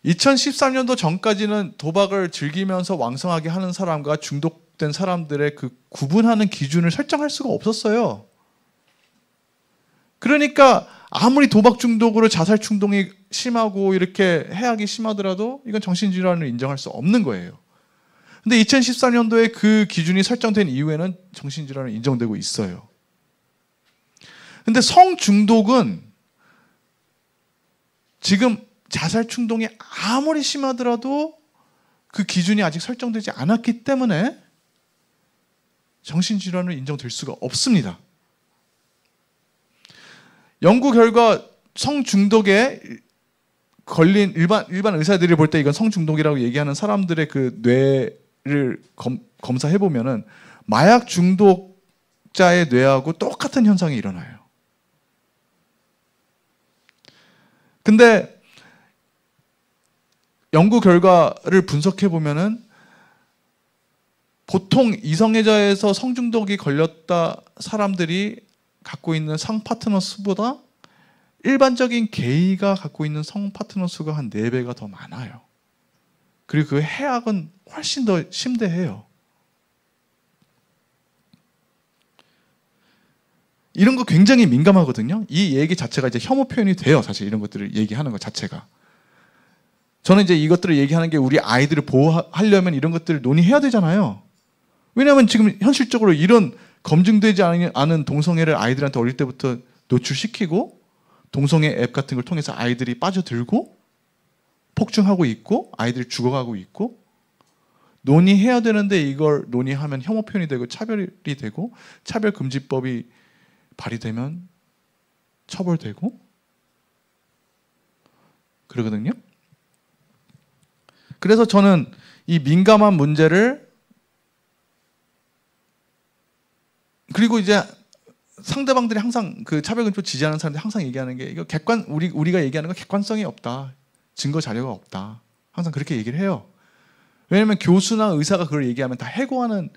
2013년도 전까지는 도박을 즐기면서 왕성하게 하는 사람과 중독된 사람들의 그 구분하는 기준을 설정할 수가 없었어요. 그러니까 아무리 도박 중독으로 자살 충동이 심하고 이렇게 해악이 심하더라도 이건 정신질환을 인정할 수 없는 거예요. 근데 2014년도에 그 기준이 설정된 이후에는 정신질환을 인정되고 있어요. 근데 성중독은 지금 자살 충동이 아무리 심하더라도 그 기준이 아직 설정되지 않았기 때문에 정신질환을 인정될 수가 없습니다. 연구 결과 성중독에 걸린 일반 의사들이 볼 때 이건 성중독이라고 얘기하는 사람들의 그 뇌를 검사해 보면은 마약 중독자의 뇌하고 똑같은 현상이 일어나요. 근데 연구 결과를 분석해 보면은 보통 이성애자에서 성중독이 걸렸다 사람들이 갖고 있는 성 파트너 수보다 일반적인 게이가 갖고 있는 성 파트너 수가 한 4배가 더 많아요. 그리고 그 해악은 훨씬 더 심대해요. 이런 거 굉장히 민감하거든요. 이 얘기 자체가 이제 혐오 표현이 돼요. 사실 이런 것들을 얘기하는 것 자체가. 저는 이제 이것들을 얘기하는 게 우리 아이들을 보호하려면 이런 것들을 논의해야 되잖아요. 왜냐하면 지금 현실적으로 이런 검증되지 않은 동성애를 아이들한테 어릴 때부터 노출시키고 동성애 앱 같은 걸 통해서 아이들이 빠져들고 폭증하고 있고 아이들이 죽어가고 있고 논의해야 되는데 이걸 논의하면 혐오 표현이 되고 차별이 되고 차별금지법이 발의되면 처벌되고 그러거든요. 그래서 저는 이 민감한 문제를 그리고 이제 상대방들이 항상 그 차별금지법 지지하는 사람들이 항상 얘기하는 게 이거 우리가 얘기하는 건 객관성이 없다. 증거 자료가 없다. 항상 그렇게 얘기를 해요. 왜냐하면 교수나 의사가 그걸 얘기하면 다 해고하는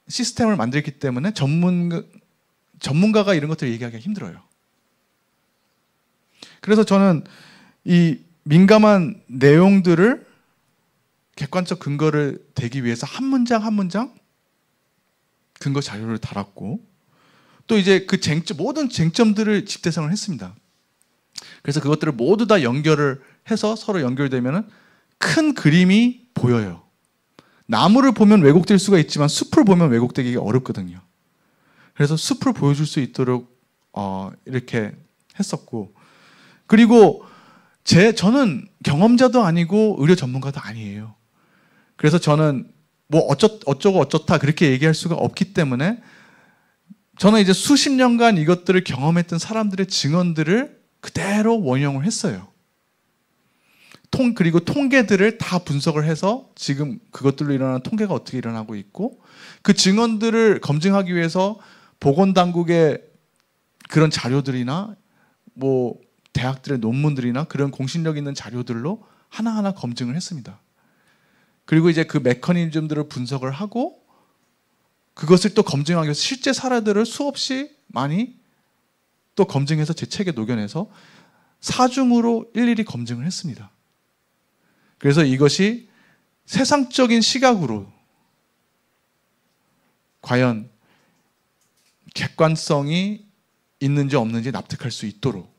시스템을 만들기 때문에 전문가가 이런 것들을 얘기하기가 힘들어요. 그래서 저는 이 민감한 내용들을 객관적 근거를 대기 위해서 한 문장 한 문장 근거 자료를 달았고 또 이제 그 모든 쟁점들을 집대성을 했습니다. 그래서 그것들을 모두 다 연결을 해서 서로 연결되면 큰 그림이 보여요. 나무를 보면 왜곡될 수가 있지만 숲을 보면 왜곡되기가 어렵거든요. 그래서 숲을 보여줄 수 있도록 이렇게 했었고 그리고 저는 경험자도 아니고 의료 전문가도 아니에요. 그래서 저는 뭐 어쩌고 어쩌다 그렇게 얘기할 수가 없기 때문에 저는 이제 수십 년간 이것들을 경험했던 사람들의 증언들을 그대로 원용을 했어요. 그리고 통계들을 다 분석을 해서 지금 그것들로 일어나는 통계가 어떻게 일어나고 있고 그 증언들을 검증하기 위해서 보건당국의 그런 자료들이나 뭐 대학들의 논문들이나 그런 공신력 있는 자료들로 하나하나 검증을 했습니다. 그리고 이제 그 메커니즘들을 분석을 하고 그것을 또 검증하기 위해서 실제 사례들을 수없이 많이 또 검증해서 제 책에 녹여내서 사중으로 일일이 검증을 했습니다. 그래서 이것이 세상적인 시각으로 과연 객관성이 있는지 없는지 납득할 수 있도록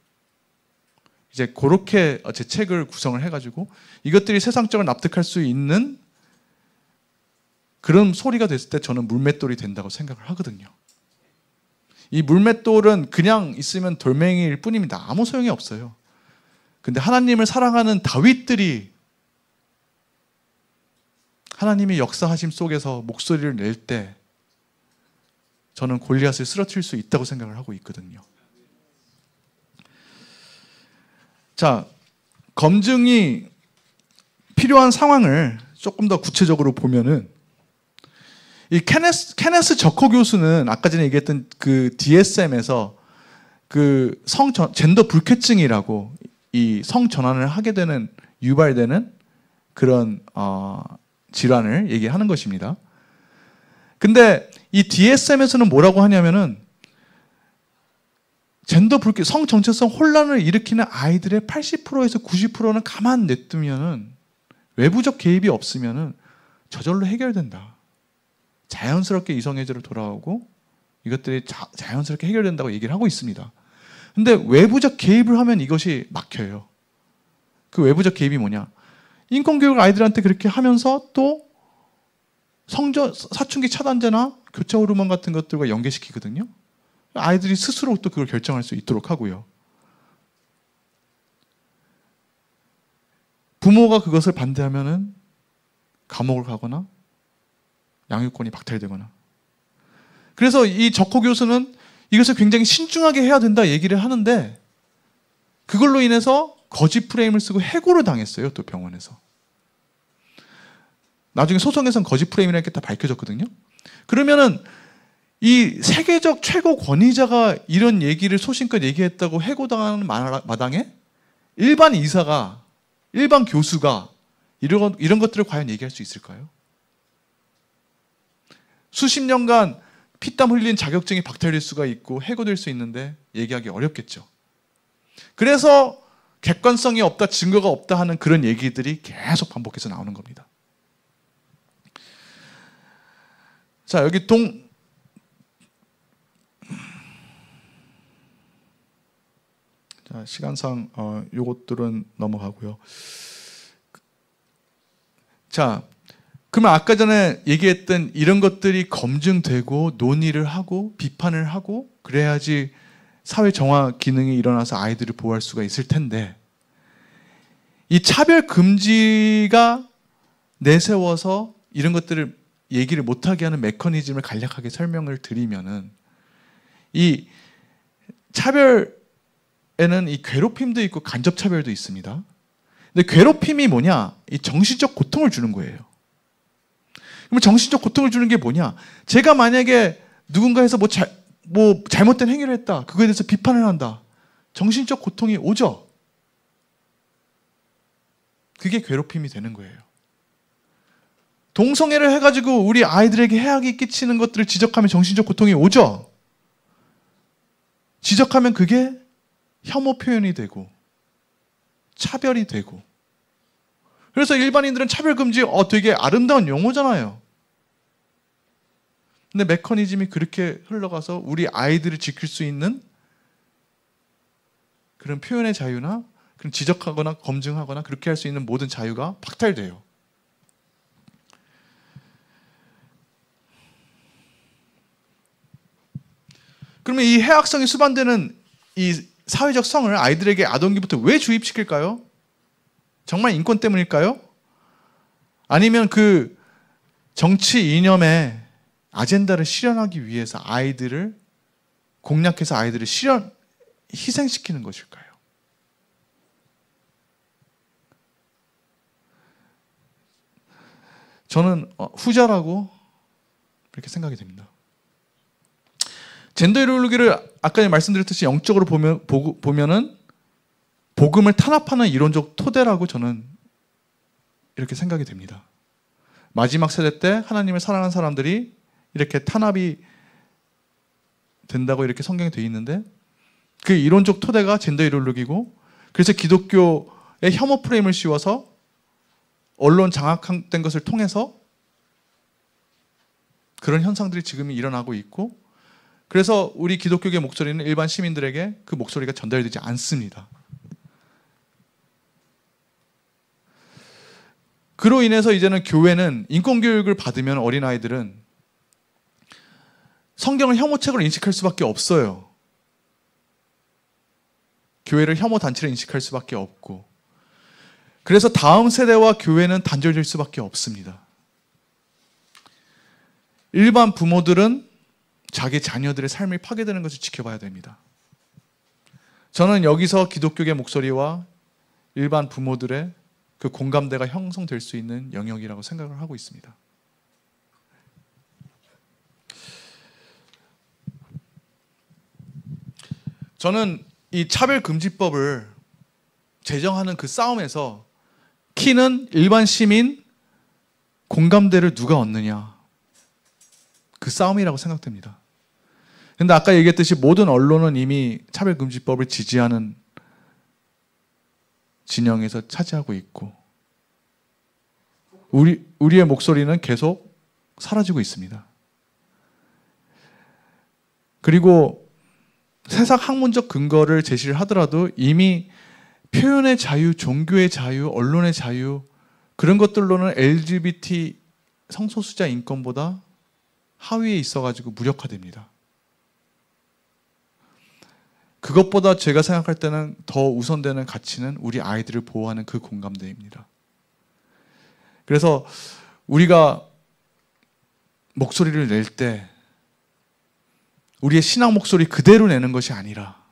이제 그렇게 제 책을 구성을 해가지고 이것들이 세상적으로 납득할 수 있는 그런 소리가 됐을 때 저는 물맷돌이 된다고 생각을 하거든요. 이 물맷돌은 그냥 있으면 돌멩이일 뿐입니다. 아무 소용이 없어요. 근데 하나님을 사랑하는 다윗들이 하나님의 역사하심 속에서 목소리를 낼 때 저는 골리앗을 쓰러뜨릴 수 있다고 생각을 하고 있거든요. 자, 검증이 필요한 상황을 조금 더 구체적으로 보면은 이 케네스 저커 교수는 아까 전에 얘기했던 그 DSM에서 그 젠더 불쾌증이라고 이 성전환을 하게 되는 유발되는 그런 질환을 얘기하는 것입니다. 근데 이 DSM에서는 뭐라고 하냐면은 성 정체성 혼란을 일으키는 아이들의 80%에서 90%는 가만 냅두면은 외부적 개입이 없으면은 저절로 해결된다. 자연스럽게 이성애자로 돌아오고 이것들이 자연스럽게 해결된다고 얘기를 하고 있습니다. 근데 외부적 개입을 하면 이것이 막혀요. 그 외부적 개입이 뭐냐? 인권교육을 아이들한테 그렇게 하면서 또 사춘기 차단제나 교차 호르몬 같은 것들과 연계시키거든요. 아이들이 스스로 또 그걸 결정할 수 있도록 하고요. 부모가 그것을 반대하면은 감옥을 가거나 양육권이 박탈되거나. 그래서 이 저코 교수는 이것을 굉장히 신중하게 해야 된다 얘기를 하는데 그걸로 인해서 거짓 프레임을 쓰고 해고를 당했어요. 또 병원에서. 나중에 소송에서는 거짓 프레임이라는 게 다 밝혀졌거든요. 그러면은 이 세계적 최고 권위자가 이런 얘기를 소신껏 얘기했다고 해고당하는 마당에 일반 의사가, 일반 교수가 이런 것들을 과연 얘기할 수 있을까요? 수십 년간 피땀 흘린 자격증이 박탈될 수가 있고 해고될 수 있는데 얘기하기 어렵겠죠. 그래서 객관성이 없다, 증거가 없다 하는 그런 얘기들이 계속 반복해서 나오는 겁니다. 자, 여기 자, 시간상 요것들은 넘어가고요. 자, 그러면 아까 전에 얘기했던 이런 것들이 검증되고 논의를 하고 비판을 하고 그래야지 사회 정화 기능이 일어나서 아이들을 보호할 수가 있을 텐데 이 차별 금지가 내세워서 이런 것들을 얘기를 못하게 하는 메커니즘을 간략하게 설명을 드리면은, 이 차별에는 이 괴롭힘도 있고 간접차별도 있습니다. 근데 괴롭힘이 뭐냐? 이 정신적 고통을 주는 거예요. 그러면 정신적 고통을 주는 게 뭐냐? 제가 만약에 누군가에서 뭐 잘못된 행위를 했다. 그거에 대해서 비판을 한다. 정신적 고통이 오죠? 그게 괴롭힘이 되는 거예요. 동성애를 해가지고 우리 아이들에게 해악이 끼치는 것들을 지적하면 정신적 고통이 오죠? 지적하면 그게 혐오 표현이 되고 차별이 되고, 그래서 일반인들은 차별금지 되게 아름다운 용어잖아요. 근데 메커니즘이 그렇게 흘러가서 우리 아이들을 지킬 수 있는 그런 표현의 자유나 그런 지적하거나 검증하거나 그렇게 할 수 있는 모든 자유가 박탈돼요. 그러면 이 해악성이 수반되는 이 사회적 성을 아이들에게 아동기부터 왜 주입시킬까요? 정말 인권 때문일까요? 아니면 그 정치 이념의 아젠다를 실현하기 위해서 아이들을 공략해서 아이들을 희생시키는 것일까요? 저는 후자라고 그렇게 생각이 됩니다. 젠더 이데올로기를 아까 말씀드렸듯이 영적으로 보면은 복음을 탄압하는 이론적 토대라고 저는 이렇게 생각이 됩니다. 마지막 세대 때 하나님을 사랑하는 사람들이 이렇게 탄압이 된다고 이렇게 성경에 되어 있는데, 그 이론적 토대가 젠더 이데올로기고, 그래서 기독교의 혐오 프레임을 씌워서 언론 장악된 것을 통해서 그런 현상들이 지금 일어나고 있고, 그래서 우리 기독교의 목소리는 일반 시민들에게 그 목소리가 전달되지 않습니다. 그로 인해서 이제는 교회는 인권교육을 받으면 어린아이들은 성경을 혐오책으로 인식할 수밖에 없어요. 교회를 혐오단체로 인식할 수밖에 없고, 그래서 다음 세대와 교회는 단절될 수밖에 없습니다. 일반 부모들은 자기 자녀들의 삶이 파괴되는 것을 지켜봐야 됩니다. 저는 여기서 기독교의 목소리와 일반 부모들의 그 공감대가 형성될 수 있는 영역이라고 생각을 하고 있습니다. 저는 이 차별금지법을 제정하는 그 싸움에서 키는 일반 시민 공감대를 누가 얻느냐, 그 싸움이라고 생각됩니다. 그런데 아까 얘기했듯이 모든 언론은 이미 차별금지법을 지지하는 진영에서 차지하고 있고, 우리의 목소리는 계속 사라지고 있습니다. 그리고 세상 학문적 근거를 제시를 하더라도 이미 표현의 자유, 종교의 자유, 언론의 자유, 그런 것들로는 LGBT 성소수자 인권보다 하위에 있어가지고 무력화됩니다. 그것보다 제가 생각할 때는 더 우선되는 가치는 우리 아이들을 보호하는 그 공감대입니다. 그래서 우리가 목소리를 낼 때 우리의 신앙 목소리 그대로 내는 것이 아니라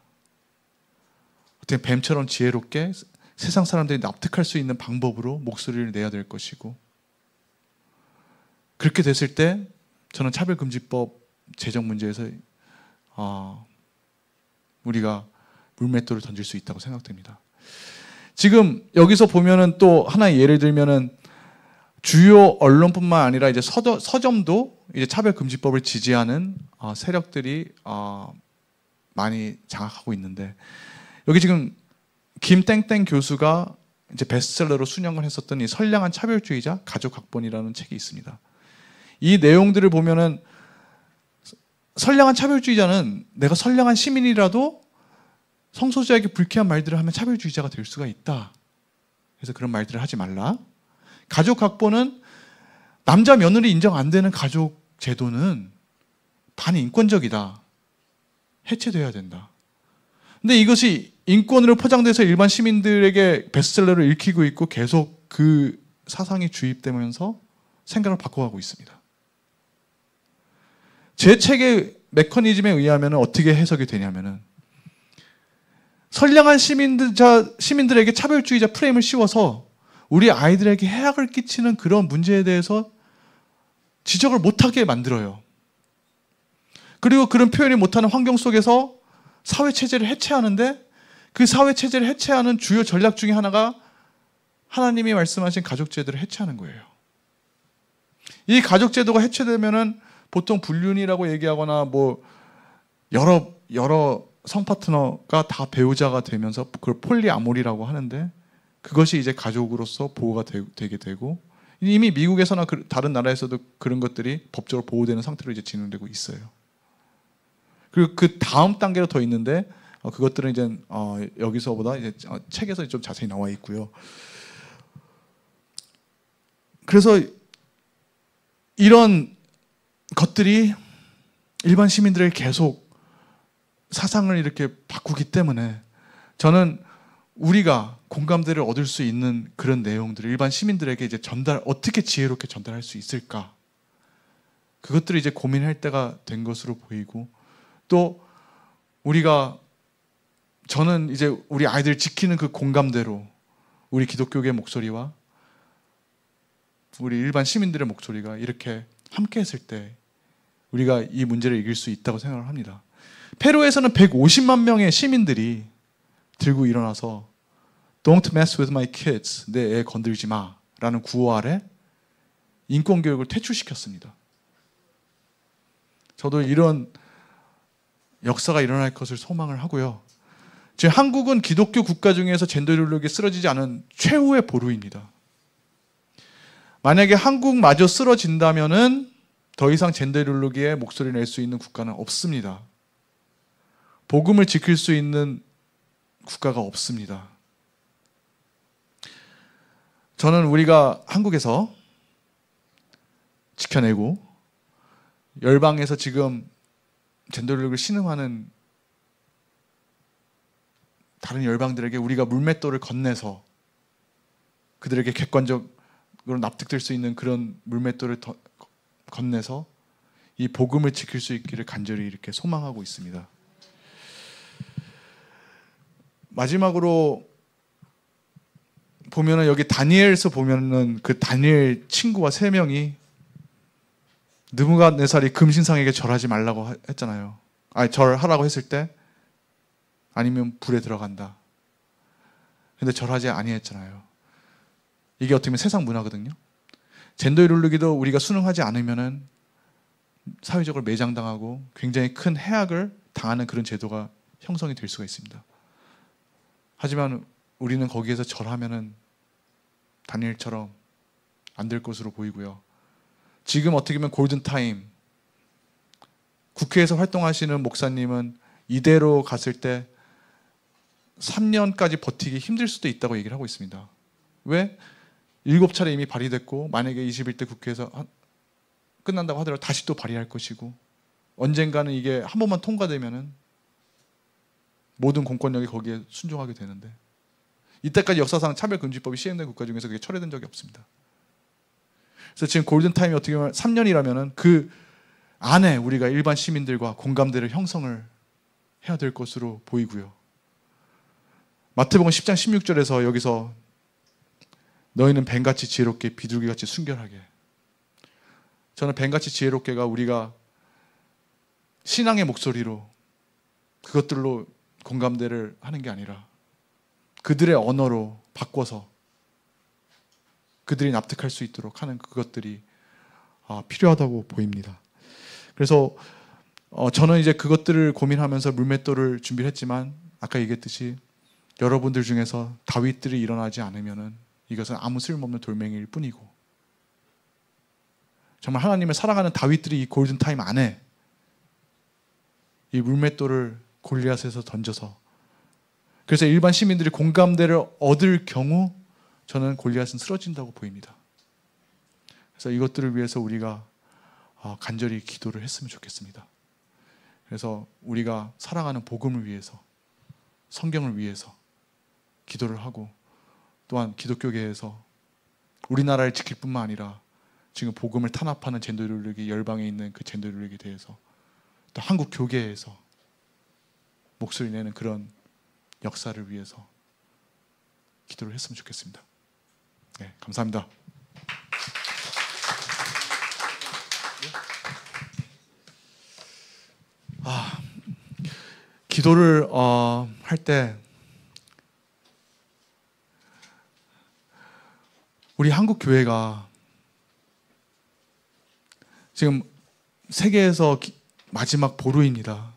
어떻게 뱀처럼 지혜롭게 세상 사람들이 납득할 수 있는 방법으로 목소리를 내야 될 것이고, 그렇게 됐을 때 저는 차별금지법 제정 문제에서 우리가 물맷돌을 던질 수 있다고 생각됩니다. 지금 여기서 보면은 또 하나의 예를 들면은 주요 언론뿐만 아니라 이제 서점도 이제 차별금지법을 지지하는 세력들이 많이 장악하고 있는데, 여기 지금 김땡땡 교수가 이제 베스트셀러로 수령을 했었던 이 선량한 차별주의자 가족학본이라는 책이 있습니다. 이 내용들을 보면은 선량한 차별주의자는 내가 선량한 시민이라도 성소수자에게 불쾌한 말들을 하면 차별주의자가 될 수가 있다. 그래서 그런 말들을 하지 말라. 가족학본은 남자 며느리 인정 안 되는 가족 제도는 반인권적이다. 해체돼야 된다. 근데 이것이 인권으로 포장돼서 일반 시민들에게 베스트셀러를 읽히고 있고 계속 그 사상이 주입되면서 생각을 바꿔가고 있습니다. 제 책의 메커니즘에 의하면 어떻게 해석이 되냐면은 선량한 시민들에게 차별주의자 프레임을 씌워서 우리 아이들에게 해악을 끼치는 그런 문제에 대해서 지적을 못하게 만들어요. 그리고 그런 표현이 못하는 환경 속에서 사회체제를 해체하는데 그 사회체제를 해체하는 주요 전략 중에 하나가 하나님이 말씀하신 가족제도를 해체하는 거예요. 이 가족제도가 해체되면은 보통 불륜이라고 얘기하거나 뭐 여러 성파트너가 다 배우자가 되면서 그걸 폴리아모리라고 하는데 그것이 이제 가족으로서 보호가 되게 되고 이미 미국에서나 다른 나라에서도 그런 것들이 법적으로 보호되는 상태로 이제 진행되고 있어요. 그리고 그 다음 단계로 더 있는데 그것들은 이제 여기서보다 이제 책에서 좀 자세히 나와 있고요. 그래서 이런 것들이 일반 시민들에게 계속 사상을 이렇게 바꾸기 때문에 저는 우리가 공감대를 얻을 수 있는 그런 내용들을 일반 시민들에게 이제 어떻게 지혜롭게 전달할 수 있을까? 그것들을 이제 고민할 때가 된 것으로 보이고 또 저는 이제 우리 아이들 지키는 그 공감대로 우리 기독교계의 목소리와 우리 일반 시민들의 목소리가 이렇게 함께 했을 때 우리가 이 문제를 이길 수 있다고 생각을 합니다. 페루에서는 150만 명의 시민들이 들고 일어나서 Don't mess with my kids. 내 애 건들지 마. 라는 구호 아래 인권교육을 퇴출시켰습니다. 저도 이런 역사가 일어날 것을 소망을 하고요. 지금 한국은 기독교 국가 중에서 젠더 이데올로기에 쓰러지지 않은 최후의 보루입니다. 만약에 한국마저 쓰러진다면은 더 이상 젠더 이데올로기에 목소리를 낼 수 있는 국가는 없습니다. 복음을 지킬 수 있는 국가가 없습니다. 저는 우리가 한국에서 지켜내고 열방에서 지금 젠더 이데올로기를 신음하는 다른 열방들에게 우리가 물맷돌을 건네서 그들에게 객관적으로 납득될 수 있는 그런 물맷돌을 건네서 이 복음을 지킬 수 있기를 간절히 이렇게 소망하고 있습니다. 마지막으로 보면은 여기 다니엘서 보면은 그 다니엘 친구와 3명이 느부갓네살이 금신상에게 절하지 말라고 했잖아요. 절하라고 했을 때 아니면 불에 들어간다. 근데 절하지 아니했잖아요. 이게 어떻게 보면 세상 문화거든요. 젠더 이데올로기도 우리가 순응하지 않으면은 사회적으로 매장당하고 굉장히 큰 해악을 당하는 그런 제도가 형성이 될 수가 있습니다. 하지만 우리는 거기에서 절하면은 다니엘처럼 안 될 것으로 보이고요. 지금 어떻게 보면 골든타임, 국회에서 활동하시는 목사님은 이대로 갔을 때 3년까지 버티기 힘들 수도 있다고 얘기를 하고 있습니다. 왜? 7차례 이미 발의됐고 만약에 21대 국회에서 끝난다고 하더라도 다시 또 발의할 것이고 언젠가는 이게 한 번만 통과되면은 모든 공권력이 거기에 순종하게 되는데 이때까지 역사상 차별금지법이 시행된 국가 중에서 그게 철회된 적이 없습니다. 그래서 지금 골든타임이 어떻게 보면 3년이라면은 그 안에 우리가 일반 시민들과 공감대를 형성을 해야 될 것으로 보이고요. 마태복음 10장 16절에서 여기서 너희는 뱀같이 지혜롭게 비둘기같이 순결하게. 저는 뱀같이 지혜롭게가 우리가 신앙의 목소리로 그것들로 공감대를 하는 게 아니라 그들의 언어로 바꿔서 그들이 납득할 수 있도록 하는 그것들이 필요하다고 보입니다. 그래서 저는 이제 그것들을 고민하면서 물맷돌을 준비를 했지만 아까 얘기했듯이 여러분들 중에서 다윗들이 일어나지 않으면은 이것은 아무 쓸모없는 돌멩이일 뿐이고 정말 하나님을 사랑하는 다윗들이 이 골든타임 안에 이 물맷돌을 골리앗에서 던져서 그래서 일반 시민들이 공감대를 얻을 경우 저는 골리앗은 쓰러진다고 보입니다. 그래서 이것들을 위해서 우리가 간절히 기도를 했으면 좋겠습니다. 그래서 우리가 사랑하는 복음을 위해서 성경을 위해서 기도를 하고, 또한 기독교계에서 우리나라를 지킬 뿐만 아니라 지금 복음을 탄압하는 젠더윤리기, 열방에 있는 그 젠더윤리기에 대해서 또 한국 교계에서 목소리 내는 그런 역사를 위해서 기도를 했으면 좋겠습니다. 네, 감사합니다. 기도를 할 때 우리 한국 교회가 지금 세계에서 마지막 보루입니다.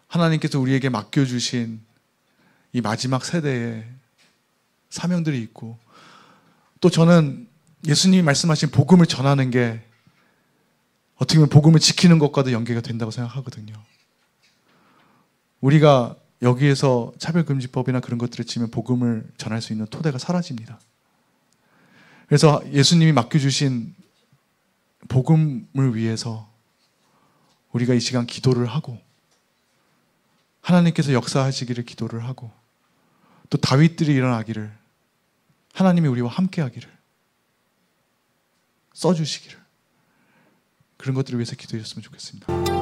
하나님께서 우리에게 맡겨주신 이 마지막 세대에 사명들이 있고, 또 저는 예수님이 말씀하신 복음을 전하는 게 어떻게 보면 복음을 지키는 것과도 연계가 된다고 생각하거든요. 우리가 여기에서 차별금지법이나 그런 것들을 지면 복음을 전할 수 있는 토대가 사라집니다. 그래서 예수님이 맡겨주신 복음을 위해서 우리가 이 시간 기도를 하고, 하나님께서 역사하시기를 기도를 하고, 또 다윗들이 일어나기를, 하나님이 우리와 함께 하기를, 써주시기를, 그런 것들을 위해서 기도했으면 좋겠습니다.